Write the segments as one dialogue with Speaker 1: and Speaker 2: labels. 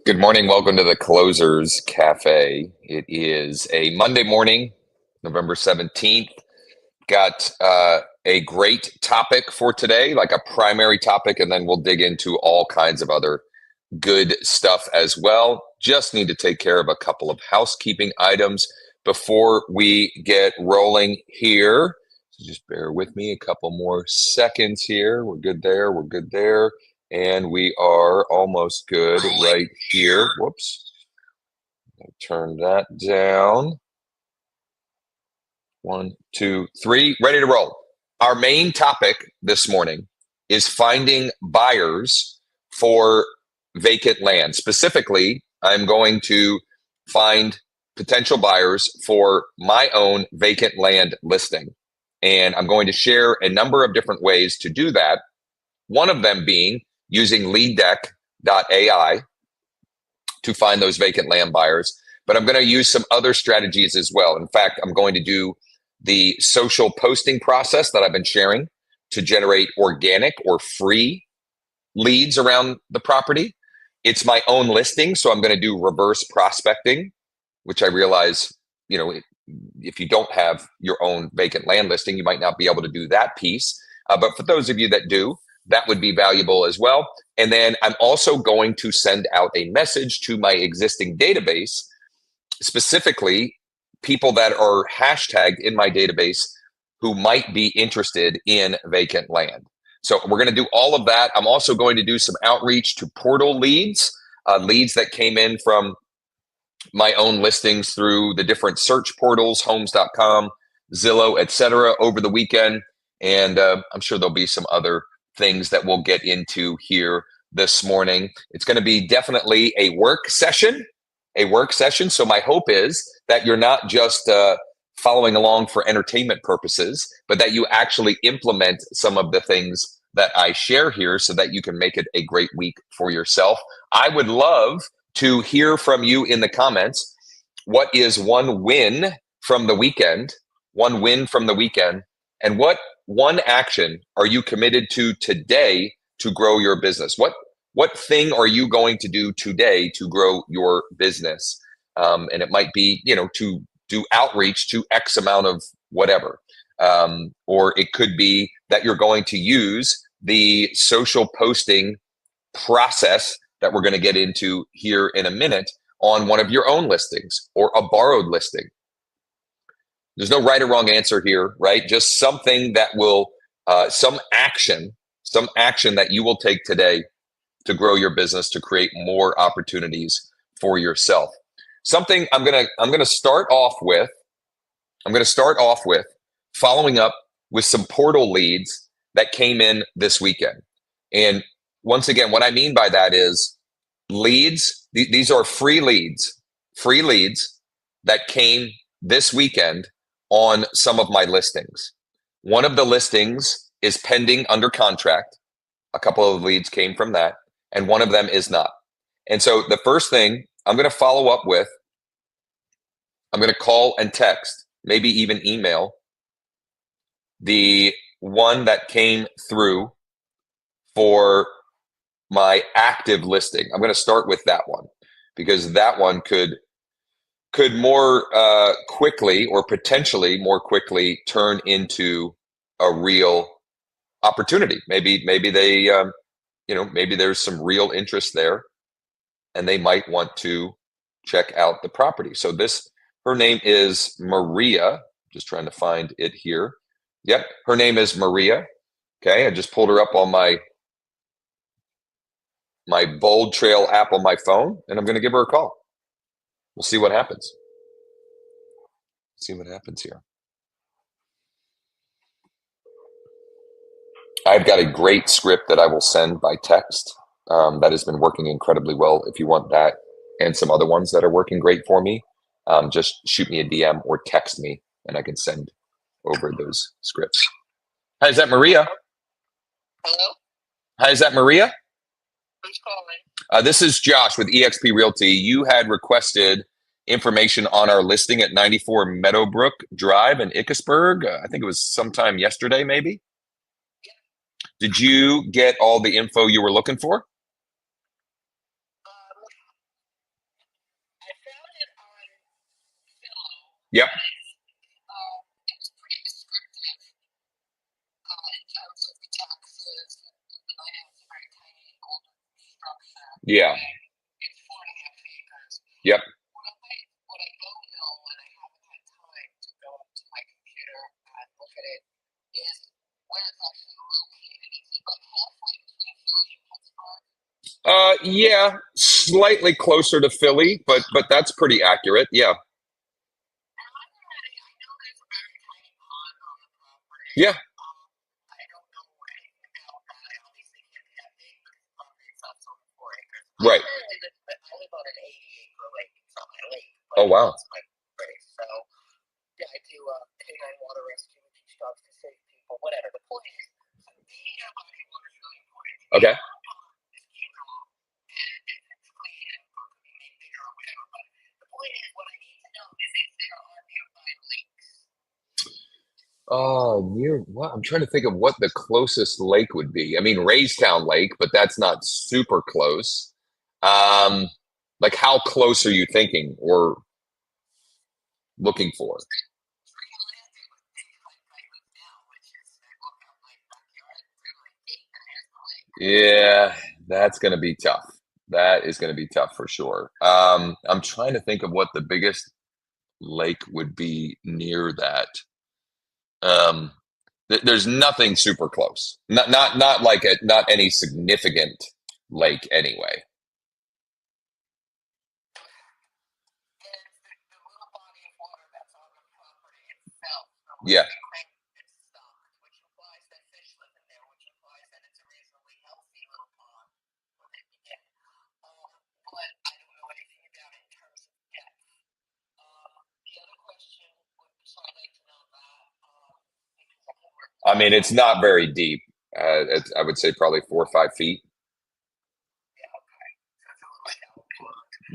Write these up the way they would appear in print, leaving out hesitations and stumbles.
Speaker 1: Good morning. Welcome to the Closers Cafe. It is a Monday morning, November 17th. Got a great topic for today, like a primary topic, and then we'll dig into all kinds of other good stuff as well. Just need to take care of a couple of housekeeping items before we get rolling here. So just bear with me a couple more seconds here. We're good there. We're good there. And we are almost good right here. Whoops. Turn that down. 1, 2, 3. Ready to roll. Our main topic this morning is finding buyers for vacant land. Specifically, I'm going to find potential buyers for my own vacant land listing. And I'm going to share a number of different ways to do that. One of them being using LeadDeck.ai to find those vacant land buyers. But I'm going to use some other strategies as well. In fact, I'm going to do the social posting process that I've been sharing to generate organic or free leads around the property. It's my own listing, so I'm going to do reverse prospecting, which I realize, if you don't have your own vacant land listing, you might not be able to do that piece. But for those of you that do, that would be valuable as well. And then I'm also going to send out a message to my existing database, specifically people that are hashtagged in my database who might be interested in vacant land. So we're going to do all of that. I'm also going to do some outreach to portal leads, leads that came in from my own listings through the different search portals, homes.com, Zillow, etc. over the weekend. And I'm sure there'll be some other things that we'll get into here this morning. It's going to be definitely a work session. So my hope is that you're not just following along for entertainment purposes, but that you actually implement some of the things that I share here so that you can make it a great week for yourself. I would love to hear from you in the comments. What is one win from the weekend? And what one action are you committed to today to grow your business? What thing are you going to do today to grow your business? And it might be, to do outreach to X amount of whatever. Or it could be that you're going to use the social posting process that we're going to get into here in a minute on one of your own listings or a borrowed listing. There's no right or wrong answer here, right? Just something that will, some action that you will take today to grow your business, to create more opportunities for yourself. Something I'm gonna start off with. Following up with some portal leads that came in this weekend. And once again, what I mean by that is leads. These are free leads that came this weekend on some of my listings. One of the listings is pending under contract. A couple of leads came from that, and one of them is not. And so the first thing I'm going to follow up with, I'm going to call and text, maybe even email the one that came through for my active listing. I'm going to start with that one because that one could more quickly, or potentially more quickly, turn into a real opportunity. Maybe they, maybe there's some real interest there and they might want to check out the property. So her name is Maria. Just trying to find it here. Yep, her name is Maria. Okay, I just pulled her up on my Bold Trail app on my phone, and I'm going to give her a call. We'll see what happens. Here. I've got a great script that I will send by text that has been working incredibly well. If you want that and some other ones that are working great for me, just shoot me a DM or text me, and I can send over those scripts. Hi, is that Maria?
Speaker 2: Hello?
Speaker 1: Hi, is that Maria?
Speaker 2: Who's calling?
Speaker 1: This is Josh with EXP Realty. You had requested information on our listing at 94 Meadowbrook Drive in Ickersburg. I think it was sometime yesterday, maybe. Did you get all the info you were looking for? Yep.
Speaker 2: It was pretty descriptive in terms of the taxes. The land is a very tiny older structure.
Speaker 1: Yeah.
Speaker 2: It's 4.5 acres.
Speaker 1: Yep.
Speaker 2: What I don't know, and I haven't had time to go up to my computer and look at it, is where it's actually located. Is it like halfway between Philly and Pittsburgh?
Speaker 1: Yeah, slightly closer to Philly, but that's pretty accurate. Yeah. Yeah. Right. Oh, wow.
Speaker 2: So, yeah, I do canine water rescue, teach dogs to save people, whatever. The point is, being out body water is really important.
Speaker 1: Okay.
Speaker 2: It's clean and made bigger or whatever. But the point is, what I need to know is if there are nearby lakes.
Speaker 1: Oh, near what? I'm trying to think of what the closest lake would be. I mean, Raystown Lake, but that's not super close. Like how close are you thinking or looking for? Yeah, that's going to be tough. That is going to be tough for sure. I'm trying to think of what the biggest lake would be near that. There's nothing super close. Not like not any significant lake anyway. Yeah. I mean, it's not very deep. I would say probably 4 or 5 feet.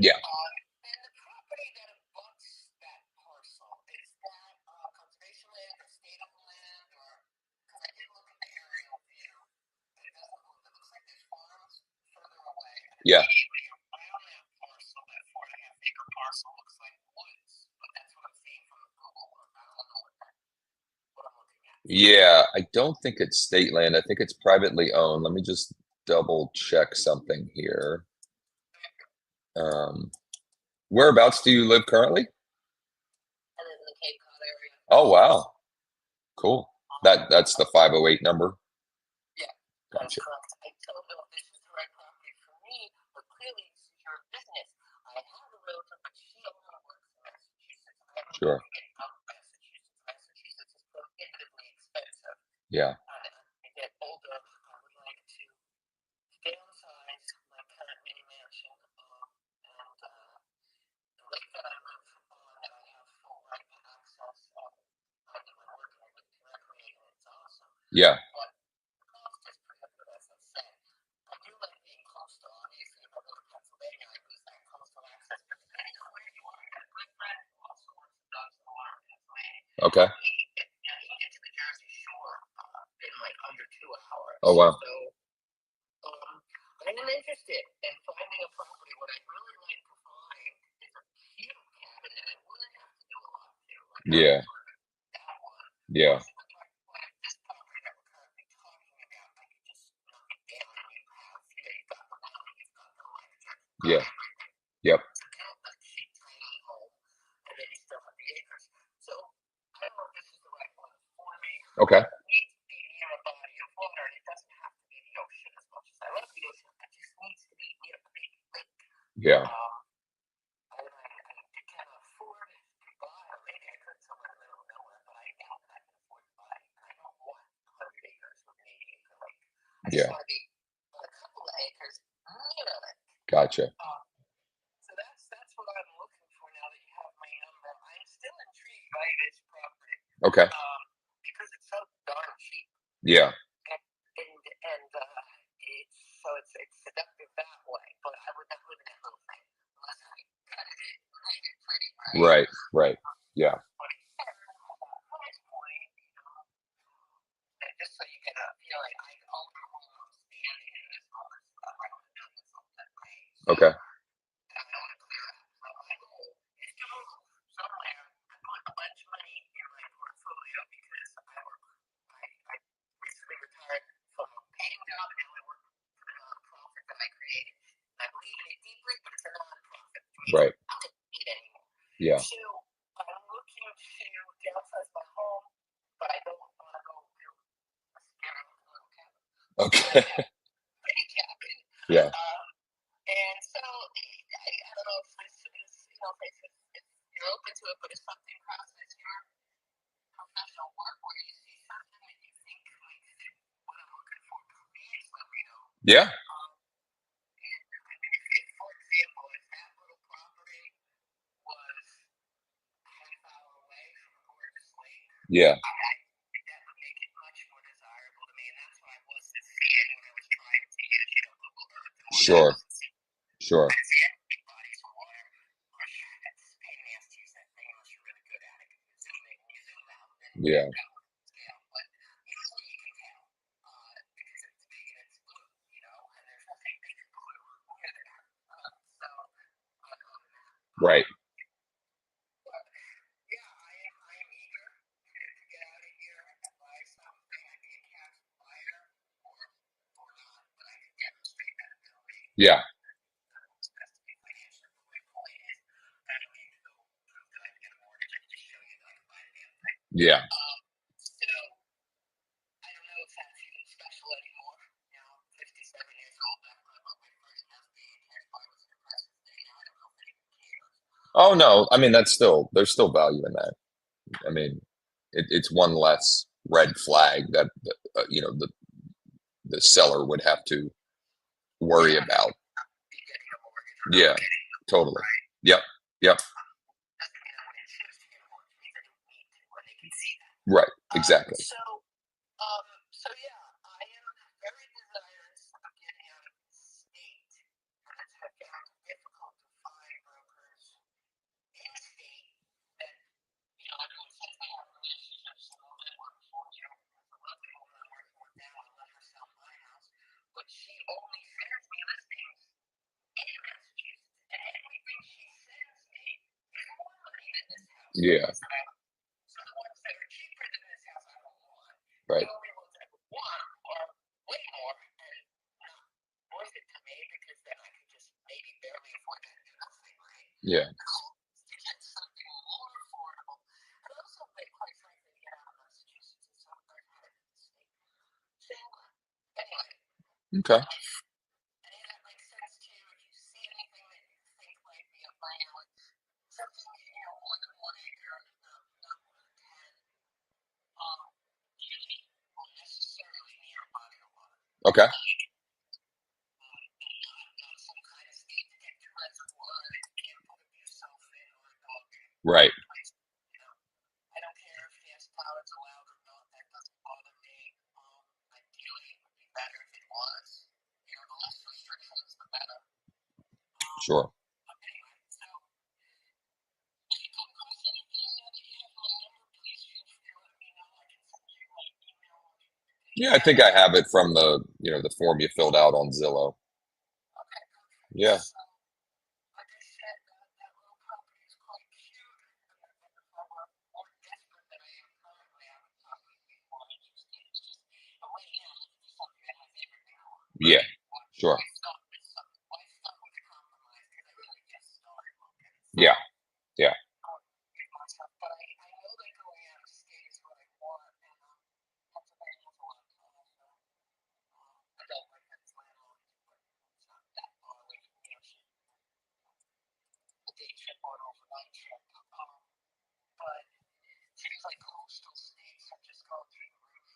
Speaker 1: Yeah.
Speaker 2: And the property that abuts that parcel, is that conservation land or state of land, or because I did look at the aerial view, and it doesn't look. It looks like there's farms further away.
Speaker 1: Yeah.
Speaker 2: Around that parcel, that 4.5 acre parcel, looks like woods, but that's what I'm seeing from the Google. I don't know what I'm looking at.
Speaker 1: Yeah, I don't think it's state land. I think it's privately owned. Let me just double check something here. Whereabouts do you live currently?
Speaker 2: I live in the Cape Cod area.
Speaker 1: Oh, wow. Cool. That's the 508 number.
Speaker 2: Yeah, that's
Speaker 1: Gotcha.
Speaker 2: correct. I don't know if this is the right property for me, but clearly this is your business. I have a realtor, but she only works in Massachusetts. I don't
Speaker 1: Sure.
Speaker 2: know if getting out of Massachusetts. Massachusetts is prohibitively expensive.
Speaker 1: Yeah.
Speaker 2: I get older. I would like to downsize my current mini mansion, and the lake that I live on, that I have full right to access. I do my work and I live to recreate, and it's awesome.
Speaker 1: Yeah.
Speaker 2: But the cost is prohibitive, as I said. I do like being close to, obviously, if I go to Pennsylvania, I lose that coastal access. But depending on where you are, I got a good friend who also works in dogs in the water in Pennsylvania.
Speaker 1: Okay.
Speaker 2: He can get to the Jersey Shore in like under 2 hours.
Speaker 1: Oh, wow.
Speaker 2: So I'm interested in finding a property. What I'd really like to find is a cute cabin that I wouldn't have to do a lot to. Like
Speaker 1: Yeah.
Speaker 2: that one.
Speaker 1: Yeah.
Speaker 2: This property that we're currently talking about, I could just knock it down and you have, you've got the plumbing, you've got the electric.
Speaker 1: Yeah. Yep.
Speaker 2: It's a kind of like cheap, tiny home, and then you still have the acres. So I don't know if this is the right one for me.
Speaker 1: Okay.
Speaker 2: It needs to be near a body of water, and it doesn't have to be the ocean as much as I love the ocean. It just needs to be near a big lake.
Speaker 1: Yeah.
Speaker 2: I can't afford to buy a lake acre somewhere in the middle of nowhere, but I doubt that I can afford to buy. I don't want 100 acres with an 80-acre lake. I just want to be on a couple of acres near a lake.
Speaker 1: Gotcha.
Speaker 2: So that's what I'm looking for now that you have my number. I'm still intrigued by this property.
Speaker 1: Okay.
Speaker 2: Because it's so darn cheap.
Speaker 1: Yeah.
Speaker 2: And it's seductive that way. But I would not live in that little thing unless I got it pretty.
Speaker 1: Right. Right. Yeah.
Speaker 2: Just so you get a feeling, I own a home standing in this moment. I don't know this all that way.
Speaker 1: Okay.
Speaker 2: I don't want to clear out. So my goal is to move somewhere and put a I created. I believe in it deeply, but it's a nonprofit.
Speaker 1: Right.
Speaker 2: I don't need it anymore.
Speaker 1: Yeah.
Speaker 2: So I'm looking to downsize my home, but I don't want to go to a scary little cabin.
Speaker 1: Okay.
Speaker 2: Pretty cabin.
Speaker 1: Yeah.
Speaker 2: And so I don't know if this is, if you're open to it, but if something crosses your professional work where you see something that you think might fit what I'm looking for, please let me know.
Speaker 1: Yeah.
Speaker 2: For example, if that little property was a half hour away from a gorgeous lake,
Speaker 1: Yeah.
Speaker 2: I think that would make it much more desirable to me, and that's what I wasn't seeing when I was trying to use, Google Earth.
Speaker 1: Sure. Sure.
Speaker 2: Bodies of water. It's a pain in the ass to use that thing unless you're really good at it. You zoom in, you zoom out, and
Speaker 1: Yeah.
Speaker 2: scale. But usually you can tell because it's big and it's blue, and there's nothing big and blue near there.
Speaker 1: Right.
Speaker 2: But yeah, I am eager to get out of here and buy something. I can cash buyer or not, but I can demonstrate that ability.
Speaker 1: Yeah. Yeah.
Speaker 2: So I don't know if that's even special anymore. 57 years old. I bought my first SB and I was impressed. I don't know if anyone cares.
Speaker 1: Oh no. I mean, there's still value in that. I mean, it's one less red flag that the seller would have to worry about. Yeah. Totally. Yep. Yep. Right. Exactly.
Speaker 2: So yeah, I am very desirous of getting out of the state. And it's found difficult to find brokers in the state that, I know since they have relationships a little bit with the lovely woman I'm working with now, I let her sell my house, but she only sends me listings in Massachusetts, and everything she sends me is more money than this house.
Speaker 1: Yeah.
Speaker 2: So the ones that are cheaper than this house I don't want.
Speaker 1: Right.
Speaker 2: The only ones I would want are way more and not worth it to me because then I could just maybe barely afford that new nothing, right?
Speaker 1: Yeah.
Speaker 2: To get something more affordable. And also, quite frankly, to get out of Massachusetts is so hard to get in the state. So anyway.
Speaker 1: Okay.
Speaker 2: Any of that makes sense to you? If you see anything that you think might be up my alley, something more than 1 acre, not more than 10. Usually not necessarily near a body of water.
Speaker 1: Okay.
Speaker 2: Not some kind of state to get your reservoir that you can't put yourself in or a dog in.
Speaker 1: Right.
Speaker 2: I don't care if gas power's allowed or not. That doesn't bother me. Ideally, it would be better if it was. The less restrictions, the better.
Speaker 1: Sure.
Speaker 2: But anyway, so if you come across anything that you have my number, please feel free to let me know. I can send you my email.
Speaker 1: Yeah, I think I have it from the form you filled out on Zillow.
Speaker 2: Okay.
Speaker 1: Yeah.
Speaker 2: So, like I said, that little property is quite cute. And if I were more desperate than I am currently, I would probably be more interested. It's just, but right now, it's just something that has everything I want.
Speaker 1: Yeah. Sure.
Speaker 2: Why stop with a compromise? Because I really just started looking.
Speaker 1: Yeah. Yeah.
Speaker 2: But I know that going out of state is what I want, and Pennsylvania's a lot of time, so I don't like Pennsylvania landlords, but it's not that far away from the ocean. A day trip or an overnight trip. But it seems like coastal states are just going through the roof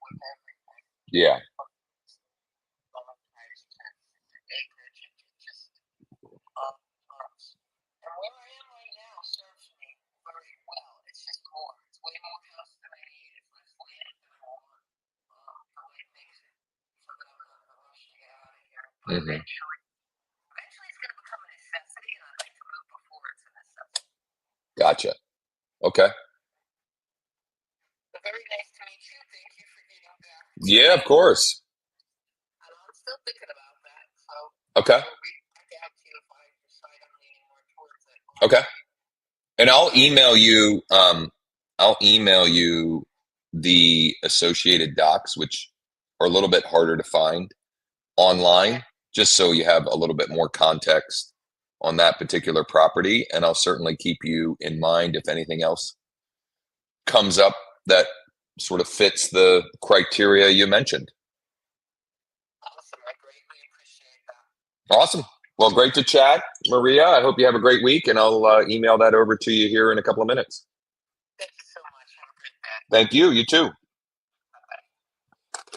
Speaker 2: with everything.
Speaker 1: Yeah.
Speaker 2: Acreage and just and where I am right now serves me very well. It's just more. It's way more house than I need. It's less land than I want. So it makes it so that I'm not in a rush to get out of here. But eventually it's going to become a necessity, and I'd like to move before it's a necessity.
Speaker 1: Gotcha. Okay.
Speaker 2: Very nice to meet you. Thank you for getting back.
Speaker 1: Yeah, of course.
Speaker 2: I'm still thinking about that. So
Speaker 1: Okay.
Speaker 2: I'll reach back out to you if I decide I'm leaning more towards it.
Speaker 1: Okay. And I'll email you. I'll email you the associated docs, which are a little bit harder to find online. just so you have a little bit more context on that particular property. And I'll certainly keep you in mind if anything else comes up that sort of fits the criteria you mentioned.
Speaker 2: Awesome. I greatly appreciate that.
Speaker 1: Awesome. Well, great to chat, Maria. I hope you have a great week, and I'll email that over to you here in a couple of minutes.
Speaker 2: Thank you so much. Have a great day.
Speaker 1: Thank you. You too.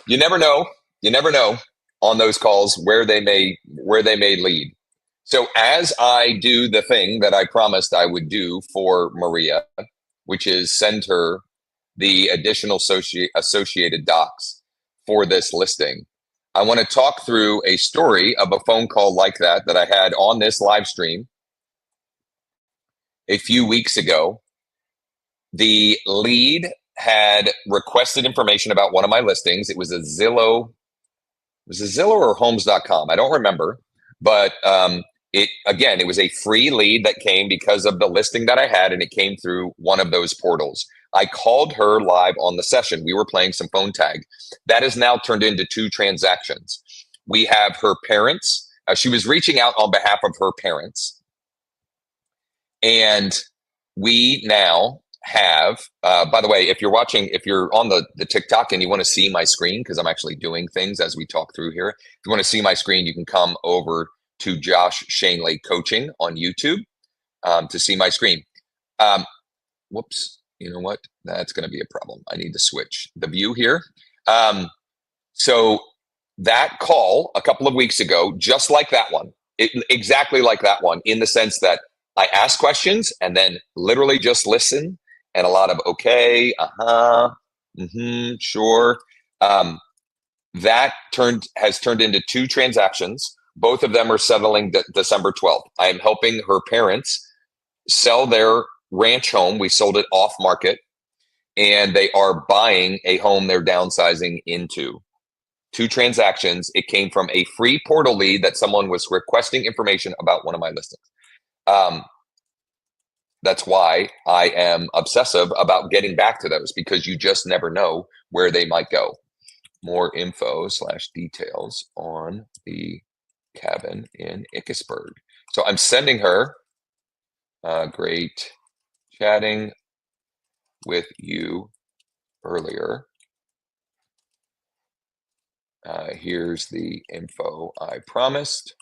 Speaker 1: You never know. You never know on those calls where they may lead. So as I do the thing that I promised I would do for Maria, which is send her the additional associated docs for this listing, I want to talk through a story of a phone call like that I had on this live stream a few weeks ago. The lead had requested information about one of my listings. It was a Zillow or Homes.com. I don't remember, but it was a free lead that came because of the listing that I had, and it came through one of those portals. I called her live on the session. We were playing some phone tag. That has now turned into 2 transactions. We have her parents. She was reaching out on behalf of her parents. And we now have, by the way, if you're on the TikTok and you want to see my screen, because I'm actually doing things as we talk through here. If you want to see my screen, you can come over to Josh Schoenly Coaching on YouTube to see my screen. Whoops. You know what? That's going to be a problem. I need to switch the view here. So that call a couple of weeks ago, just like that one, exactly like that one, in the sense that I ask questions and then literally just listen, and a lot of okay, sure. That has turned into 2 transactions. Both of them are settling December 12th. I am helping her parents sell their ranch home. We sold it off market, and they are buying a home they're downsizing into. 2 transactions. It came from a free portal lead that someone was requesting information about one of my listings. That's why I am obsessive about getting back to those, because you just never know where they might go. More info / details on the cabin in Ickesburg. So I'm sending her great chatting with you earlier. Here's the info I promised.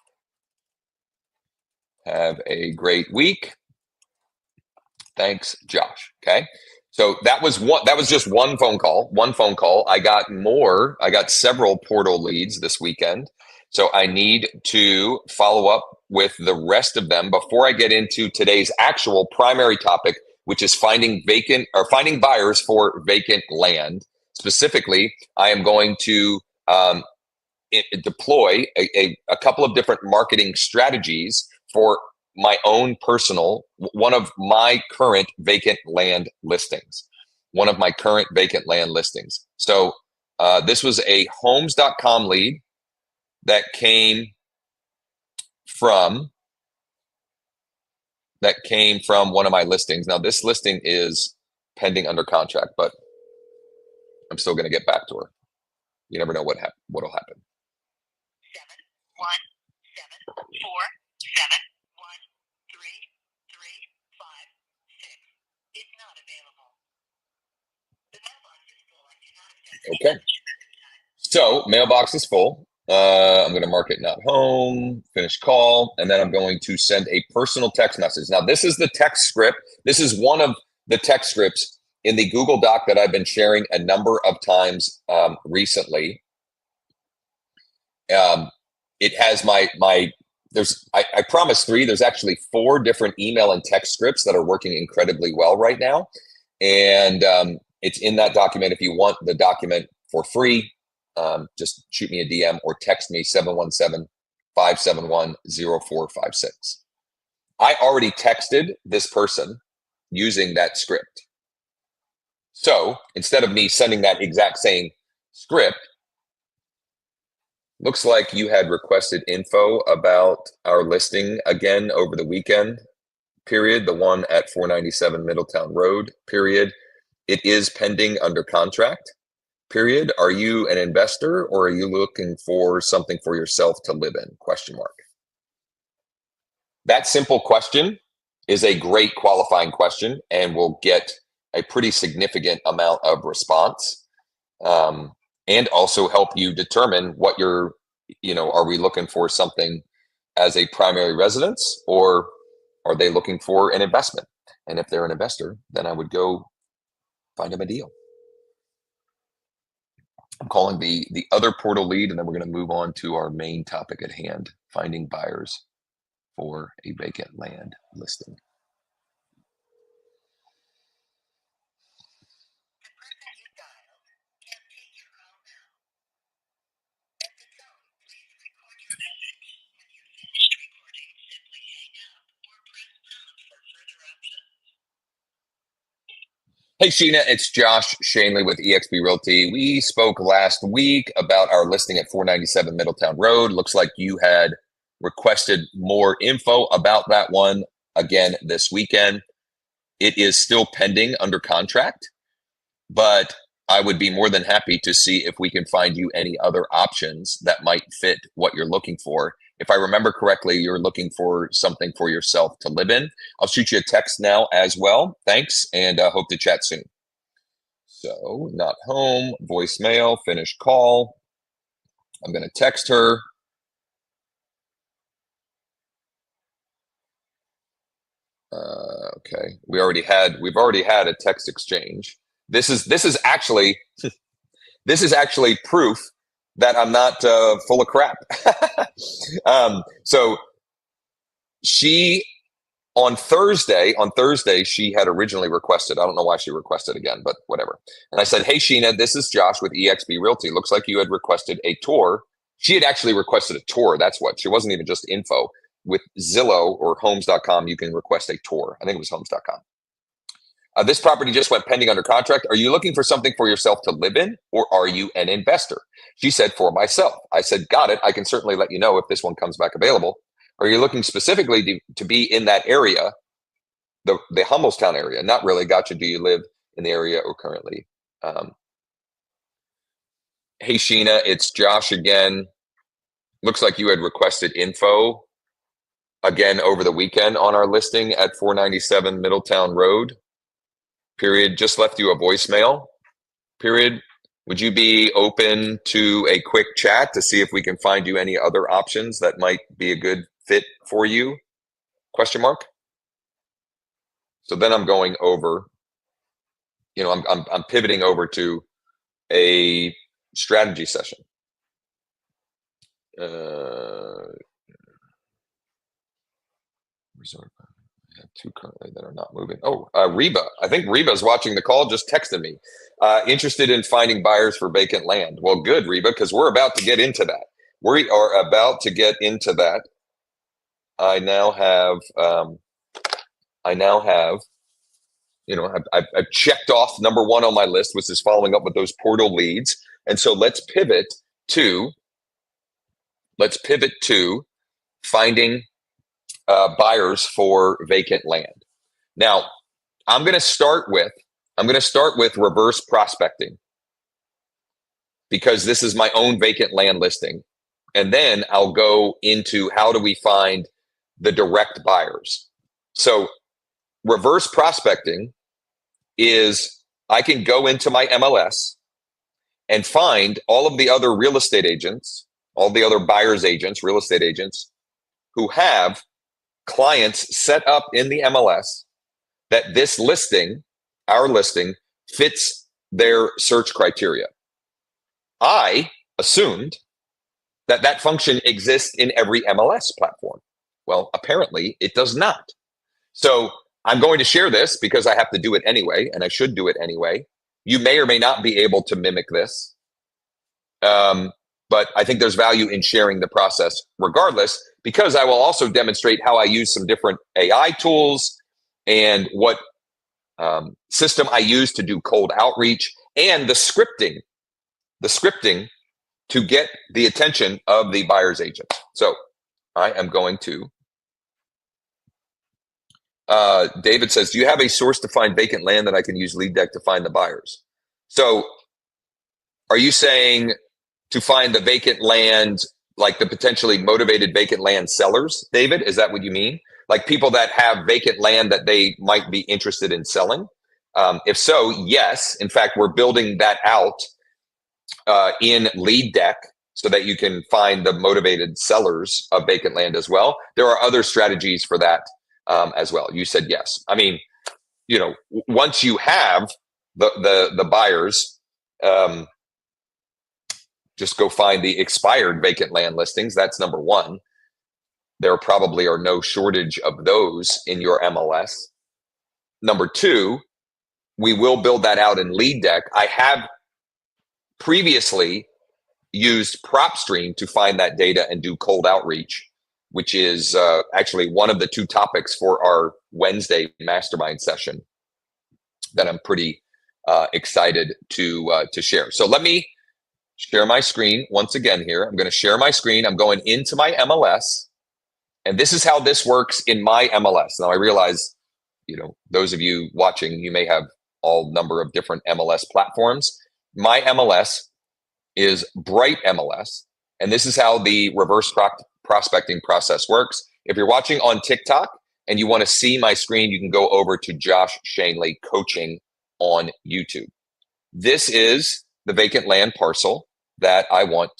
Speaker 1: Have a great week. Thanks, Josh. Okay. So that was just one phone call. I got several portal leads this weekend. So I need to follow up with the rest of them before I get into today's actual primary topic, which is finding buyers for vacant land. Specifically, I am going to deploy a couple of different marketing strategies for my own personal, one of my current vacant land listings. So this was a Homes.com lead that came from one of my listings. Now this listing is pending under contract, but I'm still going to get back to her. You never know what'll happen.
Speaker 2: 717413135 is not available. The mailbox is full. I do not accept.
Speaker 1: Okay. So mailbox is full. I'm going to mark it not home, finish call, and then I'm going to send a personal text message. Now, this is the text script. This is one of the text scripts in the Google Doc that I've been sharing a number of times recently. It has I promised 3. There's actually 4 different email and text scripts that are working incredibly well right now. And it's in that document. If you want the document for free, just shoot me a DM or text me 717-571-0456. I already texted this person using that script. So instead of me sending that exact same script, looks like you had requested info about our listing again over the weekend period, the one at 497 Middletown Road period. It is pending under contract. Period. Are you an investor or are you looking for something for yourself to live in? Question mark. That simple question is a great qualifying question and will get a pretty significant amount of response, and also help you determine what you're, are we looking for something as a primary residence or are they looking for an investment? And if they're an investor, then I would go find them a deal. I'm calling the other portal lead, and then we're going to move on to our main topic at hand, finding buyers for a vacant land listing. Hey, Sheena, it's Josh Schoenly with EXP Realty. We spoke last week about our listing at 497 Middletown Road. Looks like you had requested more info about that one again this weekend. It is still pending under contract, but I would be more than happy to see if we can find you any other options that might fit what you're looking for. If I remember correctly, you're looking for something for yourself to live in. I'll shoot you a text now as well. Thanks, and hope to chat soon. So, not home, voicemail, finished call. I'm going to text her. Okay, we've already had a text exchange. This is actually proof that I'm not full of crap. So she on Thursday, she had originally requested, I don't know why she requested again, but whatever. And I said, hey, Sheena, this is Josh with EXP Realty. Looks like you had requested a tour. She had actually requested a tour. That's what. She wasn't even just info. With Zillow or homes.com, you can request a tour. I think it was homes.com. This property just went pending under contract. Are you looking for something for yourself to live in, or are you an investor? She said, for myself. I said, got it. I can certainly let you know if this one comes back available. Are you looking specifically to be in that area, the Hummelstown area? Not really. Gotcha. Do you live in the area or currently? Hey, Sheena, it's Josh again. Looks like you had requested info again over the weekend on our listing at 497 Middletown Road. Period. Just left you a voicemail. Period. Would you be open to a quick chat to see if we can find you any other options that might be a good fit for you? Question mark. So then I'm going over, I'm pivoting over to a strategy session. Resort. I have two currently that are not moving. Oh, Reba. I think Reba's watching the call, just texted me. Interested in finding buyers for vacant land. Well, good, Reba, because we're about to get into that. We are about to get into that. I now have, I've checked off number one on my list, which is following up with those portal leads. And so let's pivot to finding buyers for vacant land. Now, I'm going to start with reverse prospecting because this is my own vacant land listing. And then I'll go into how do we find the direct buyers. So reverse prospecting is I can go into my MLS and find all of the other real estate agents, all the other buyers agents, real estate agents who have clients set up in the MLS that this listing, our listing, fits their search criteria. I assumed that function exists in every MLS platform. Well, apparently it does not. So I'm going to share this because I have to do it anyway, and I should do it anyway. You may or may not be able to mimic this. But I think there's value in sharing the process regardless, because I will also demonstrate how I use some different AI tools and what system I use to do cold outreach and the scripting to get the attention of the buyer's agent. So I am going to, David says, do you have a source to find vacant land that I can use Lead Deck to find the buyers? So Are you saying to find the vacant land, like the potentially motivated vacant land sellers, David? Is that what you mean? Like people that have vacant land that they might be interested in selling? If so, yes. In fact, we're building that out in Lead Deck so that you can find the motivated sellers of vacant land as well. There are other strategies for that as well. You said yes. I mean, you know, once you have the buyers, just go find the expired vacant land listings. That's number one. There probably are no shortage of those in your MLS. Number two, we will build that out in Lead Deck. I have previously used PropStream to find that data and do cold outreach, which is actually one of the two topics for our Wednesday mastermind session that I'm pretty excited to share. So let me share my screen once again here. I'm going to share my screen. I'm going into my MLS, and this is how this works in my MLS. Now I realize, you know, those of you watching, you may have all number of different MLS platforms. My MLS is Bright MLS, and this is how the reverse prospecting process works. If you're watching on TikTok and you want to see my screen, you can go over to Josh Schoenly Coaching on YouTube. This is the vacant land parcel that I want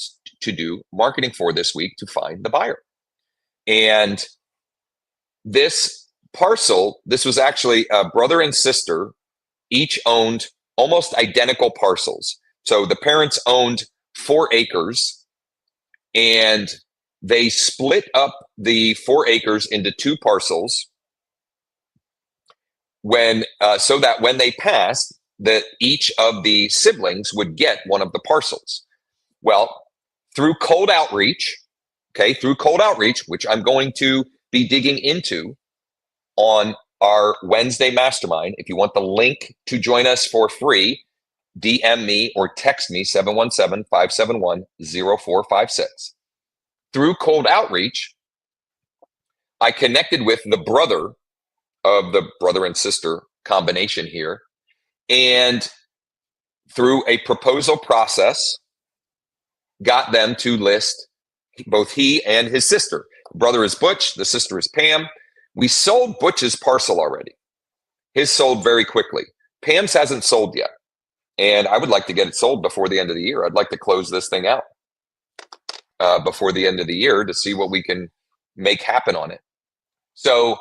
Speaker 1: to do marketing for this week to find the buyer. And this parcel, this was actually a brother and sister, each owned almost identical parcels. So the parents owned 4 acres and they split up the 4 acres into 2 parcels when so that when they passed, that each of the siblings would get one of the parcels. Well, through cold outreach, which I'm going to be digging into on our Wednesday mastermind. If you want the link to join us for free, DM me or text me 717-571-0456. Through cold outreach, I connected with the brother of the brother and sister combination here. And through a proposal process, got them to list both he and his sister. The brother is Butch, the sister is Pam. We sold Butch's parcel already. His sold very quickly. Pam's hasn't sold yet. And I would like to get it sold before the end of the year. I'd like to close this thing out before the end of the year to see what we can make happen on it. So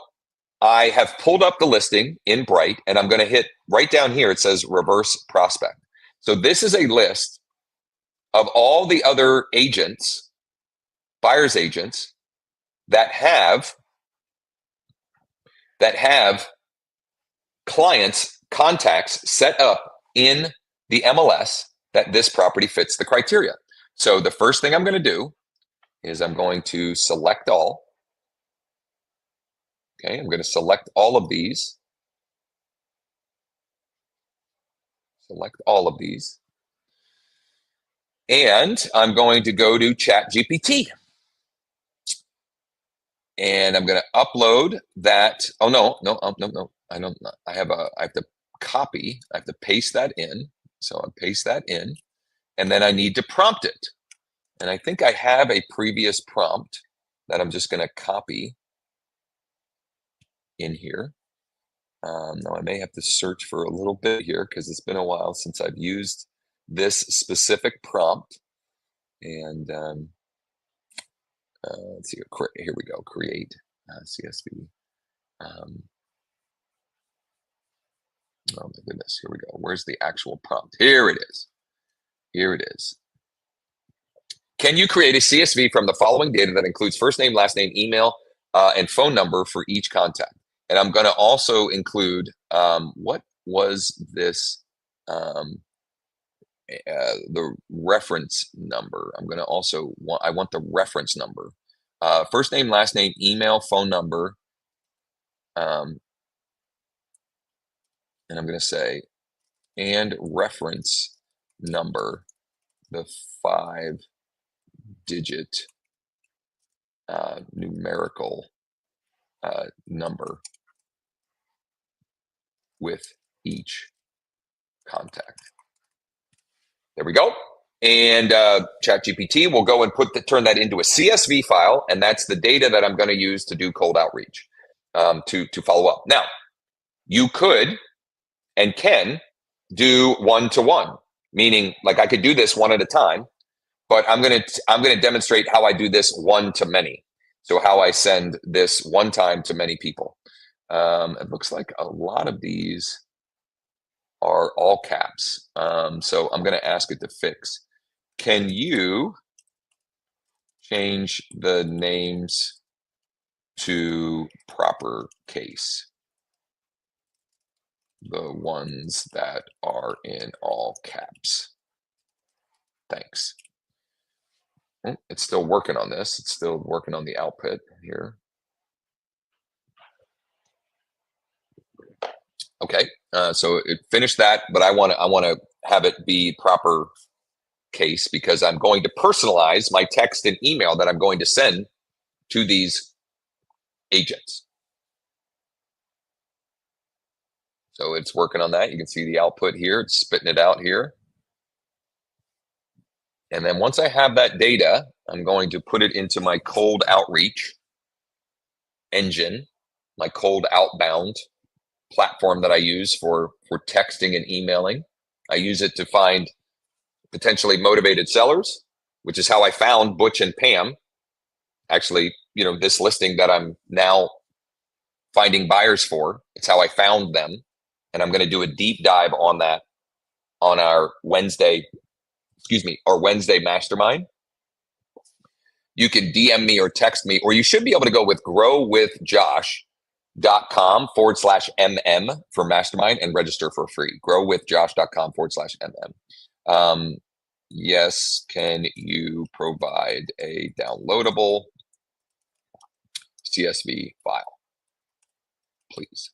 Speaker 1: I have pulled up the listing in Bright, and I'm going to hit right down here. It says reverse prospect. So this is a list of all the other agents, buyer's agents, that have clients, contacts set up in the MLS that this property fits the criteria. So the first thing I'm going to do is I'm going to select all. Okay, I'm going to select all of these. Select all of these. And I'm going to go to ChatGPT. And I'm going to upload that. Oh, no. I don't. I have to copy. I have to paste that in. So I paste that in. And then I need to prompt it. And I think I have a previous prompt that I'm just going to copy in here. Now I may have to search for a little bit here because it's been a while since I've used this specific prompt. And let's see, here we go, create CSV. Oh my goodness, here we go. Where's the actual prompt? Here it is. Here it is. Can you create a CSV from the following data that includes first name, last name, email, and phone number for each contact? And I'm going to also include what was this, the reference number. I'm going to also I want the reference number. First name, last name, email, phone number. And I'm going to say, and reference number, the 5-digit numerical number with each contact. There we go. And ChatGPT will go and turn that into a CSV file, and that's the data that I'm going to use to do cold outreach to follow up. Now, you could and can do one-to-one, meaning like I could do this one at a time, but I'm gonna demonstrate how I do this one-to-many. So how I send this one time to many people. It looks like a lot of these are all caps. So I'm going to ask it to fix. Can you change the names to proper case? The ones that are in all caps. Thanks. Oh, it's still working on this. It's still working on the output here. Okay, so it finished that, but I want to have it be proper case because I'm going to personalize my text and email that I'm going to send to these agents. So it's working on that. You can see the output here. It's spitting it out here. And then once I have that data, I'm going to put it into my cold outreach engine, my cold outbound platform that I use for texting and emailing. I use it to find potentially motivated sellers, which is how I found Butch and Pam. Actually, you know, this listing that I'm now finding buyers for, it's how I found them. And I'm going to do a deep dive on that on our Wednesday mastermind. You can DM me or text me, or you should be able to go with growwithjosh.com/MM for mastermind and register for free. growwithjosh.com/MM. Yes, can you provide a downloadable CSV file, please?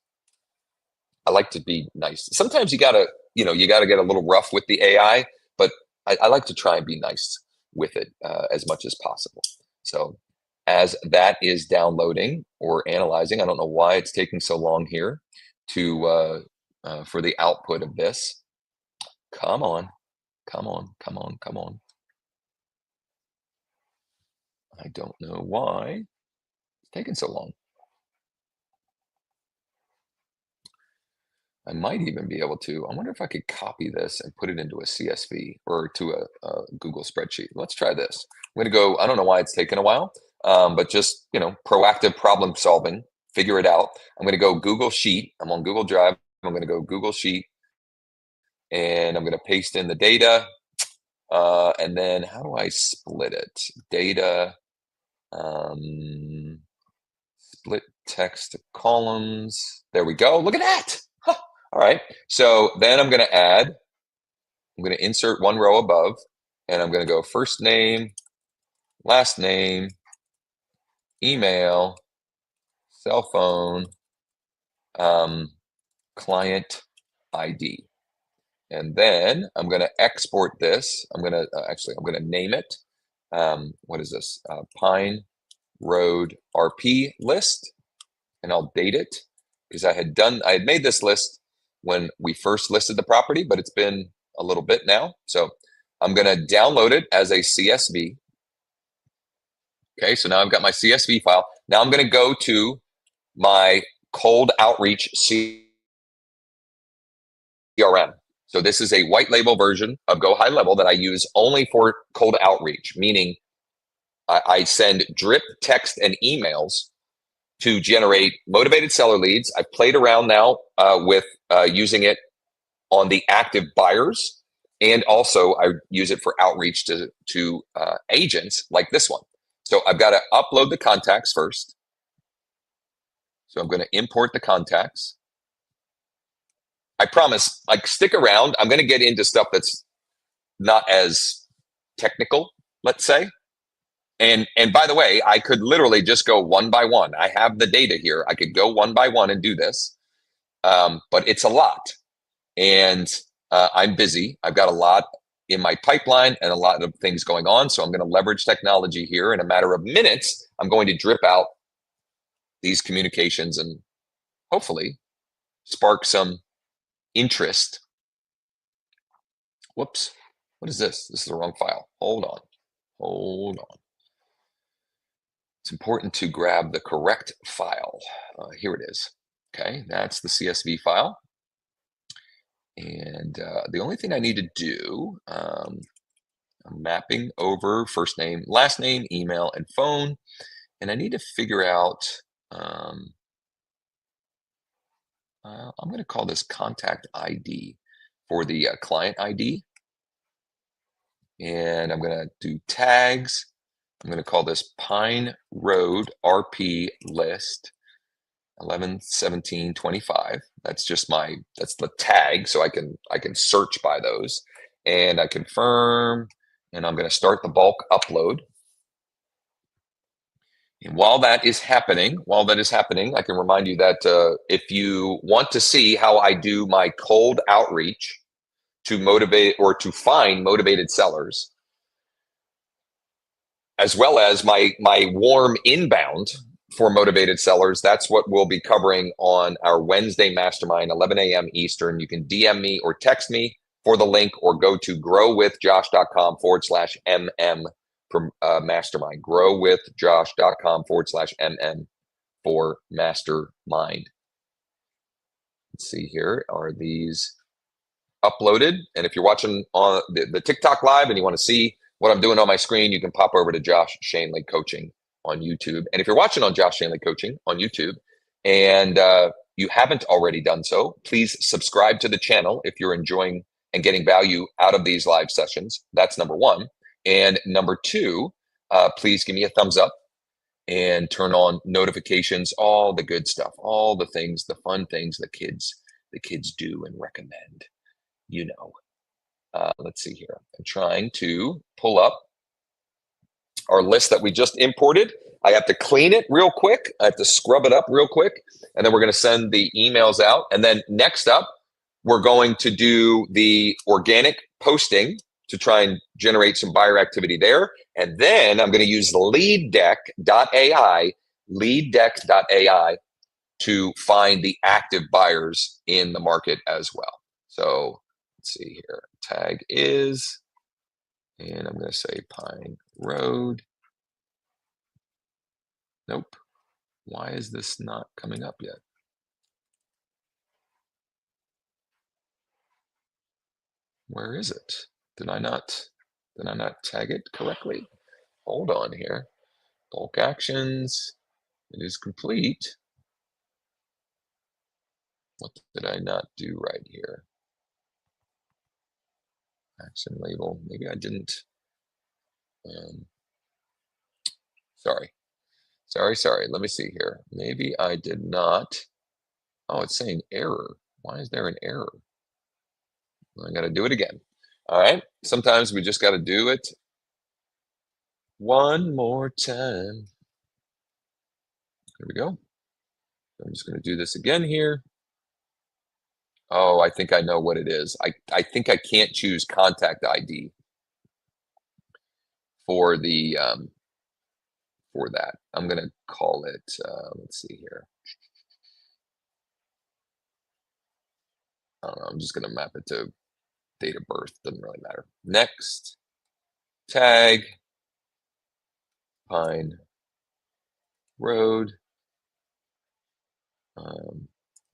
Speaker 1: I like to be nice. Sometimes you gotta get a little rough with the AI, but I like to try and be nice with it as much as possible. So as that is downloading or analyzing, I don't know why it's taking so long here to for the output of this. Come on. I don't know why it's taking so long. I might even be able to, I wonder if I could copy this and put it into a CSV or to a Google spreadsheet. Let's try this. I'm going to go, I don't know why it's taken a while, but just, proactive problem solving, figure it out. I'm going to go Google Sheet. I'm on Google Drive. I'm going to go Google Sheet and I'm going to paste in the data. And then how do I split it? Data, split text to columns. There we go. Look at that. Huh. All right. So then I'm going to insert one row above and I'm going to go first name, last name, email, cell phone, client ID. And then I'm going to export this. I'm going to name it. What is this? Pine Road RP list. And I'll date it because I had made this list when we first listed the property, but it's been a little bit now. So I'm going to download it as a CSV. Okay, so now I've got my CSV file. Now I'm going to go to my cold outreach CRM. So this is a white label version of Go High Level that I use only for cold outreach, meaning I send drip text and emails to generate motivated seller leads. I've played around now with using it on the active buyers, and also I use it for outreach to agents like this one. So I've got to upload the contacts first. So I'm going to import the contacts. I promise, stick around. I'm going to get into stuff that's not as technical, let's say. And by the way, I could literally just go one by one. I have the data here. I could go one by one and do this, but it's a lot. And I'm busy. I've got a lot in my pipeline and a lot of things going on. So I'm going to leverage technology here. In a matter of minutes, I'm going to drip out these communications and hopefully spark some interest. Whoops. What is this? This is the wrong file. Hold on. Hold on. It's important to grab the correct file. Here it is. Okay, that's the CSV file. And the only thing I need to do, I'm mapping over first name, last name, email, and phone. And I need to figure out, I'm going to call this contact ID for the client ID. And I'm going to do tags. I'm going to call this Pine Road RP list 11/17/25. That's just that's the tag, so I can search by those. And I confirm, and I'm going to start the bulk upload. And while that is happening, I can remind you that if you want to see how I do my cold outreach to motivate or to find motivated sellers, as well as my warm inbound for motivated sellers, that's what we'll be covering on our Wednesday mastermind, 11 a.m. Eastern. You can DM me or text me for the link, or go to growwithjosh.com/MM for mastermind. growwithjosh.com/MM for mastermind. Let's see here. Are these uploaded? And if you're watching on the TikTok live and you want to see what I'm doing on my screen, you can pop over to Josh Schoenly Coaching on YouTube. And if you're watching on Josh Schoenly Coaching on YouTube and you haven't already done so, please subscribe to the channel if you're enjoying and getting value out of these live sessions. That's number one. And number two, please give me a thumbs up and turn on notifications, all the good stuff, all the things, the fun things the kids do and recommend. You know. Let's see here. I'm trying to pull up our list that we just imported. I have to clean it real quick. I have to scrub it up real quick. And then we're going to send the emails out. And then next up, we're going to do the organic posting to try and generate some buyer activity there. And then I'm going to use leaddeck.ai to find the active buyers in the market as well. So let's see here. Tag is, and I'm going to say Pine Road. Nope. Why is this not coming up yet? Where is it? Did I not tag it correctly? Hold on here. Bulk actions. It is complete. What did I not do right here? Action label. Maybe I didn't. Sorry. Let me see here. Maybe I did not. Oh, it's saying error. Why is there an error? I got to do it again. All right. Sometimes we just got to do it one more time. Here we go. I'm just going to do this again here. Oh, I think I know what it is. I think I can't choose contact ID for the for that. I'm going to call it, let's see here. I don't know, I'm just going to map it to date of birth. Doesn't really matter. Next, tag, Pine Road,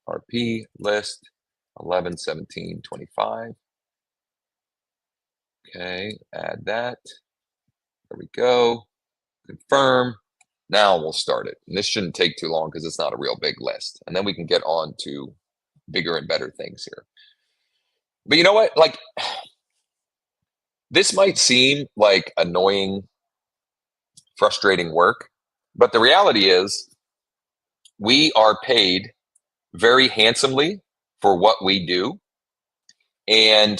Speaker 1: RP list, 11/17/25. Okay, add that. There we go. Confirm. Now we'll start it. And this shouldn't take too long because it's not a real big list. And then we can get on to bigger and better things here. But you know what? Like, this might seem like annoying, frustrating work, but the reality is we are paid very handsomely for what we do. And,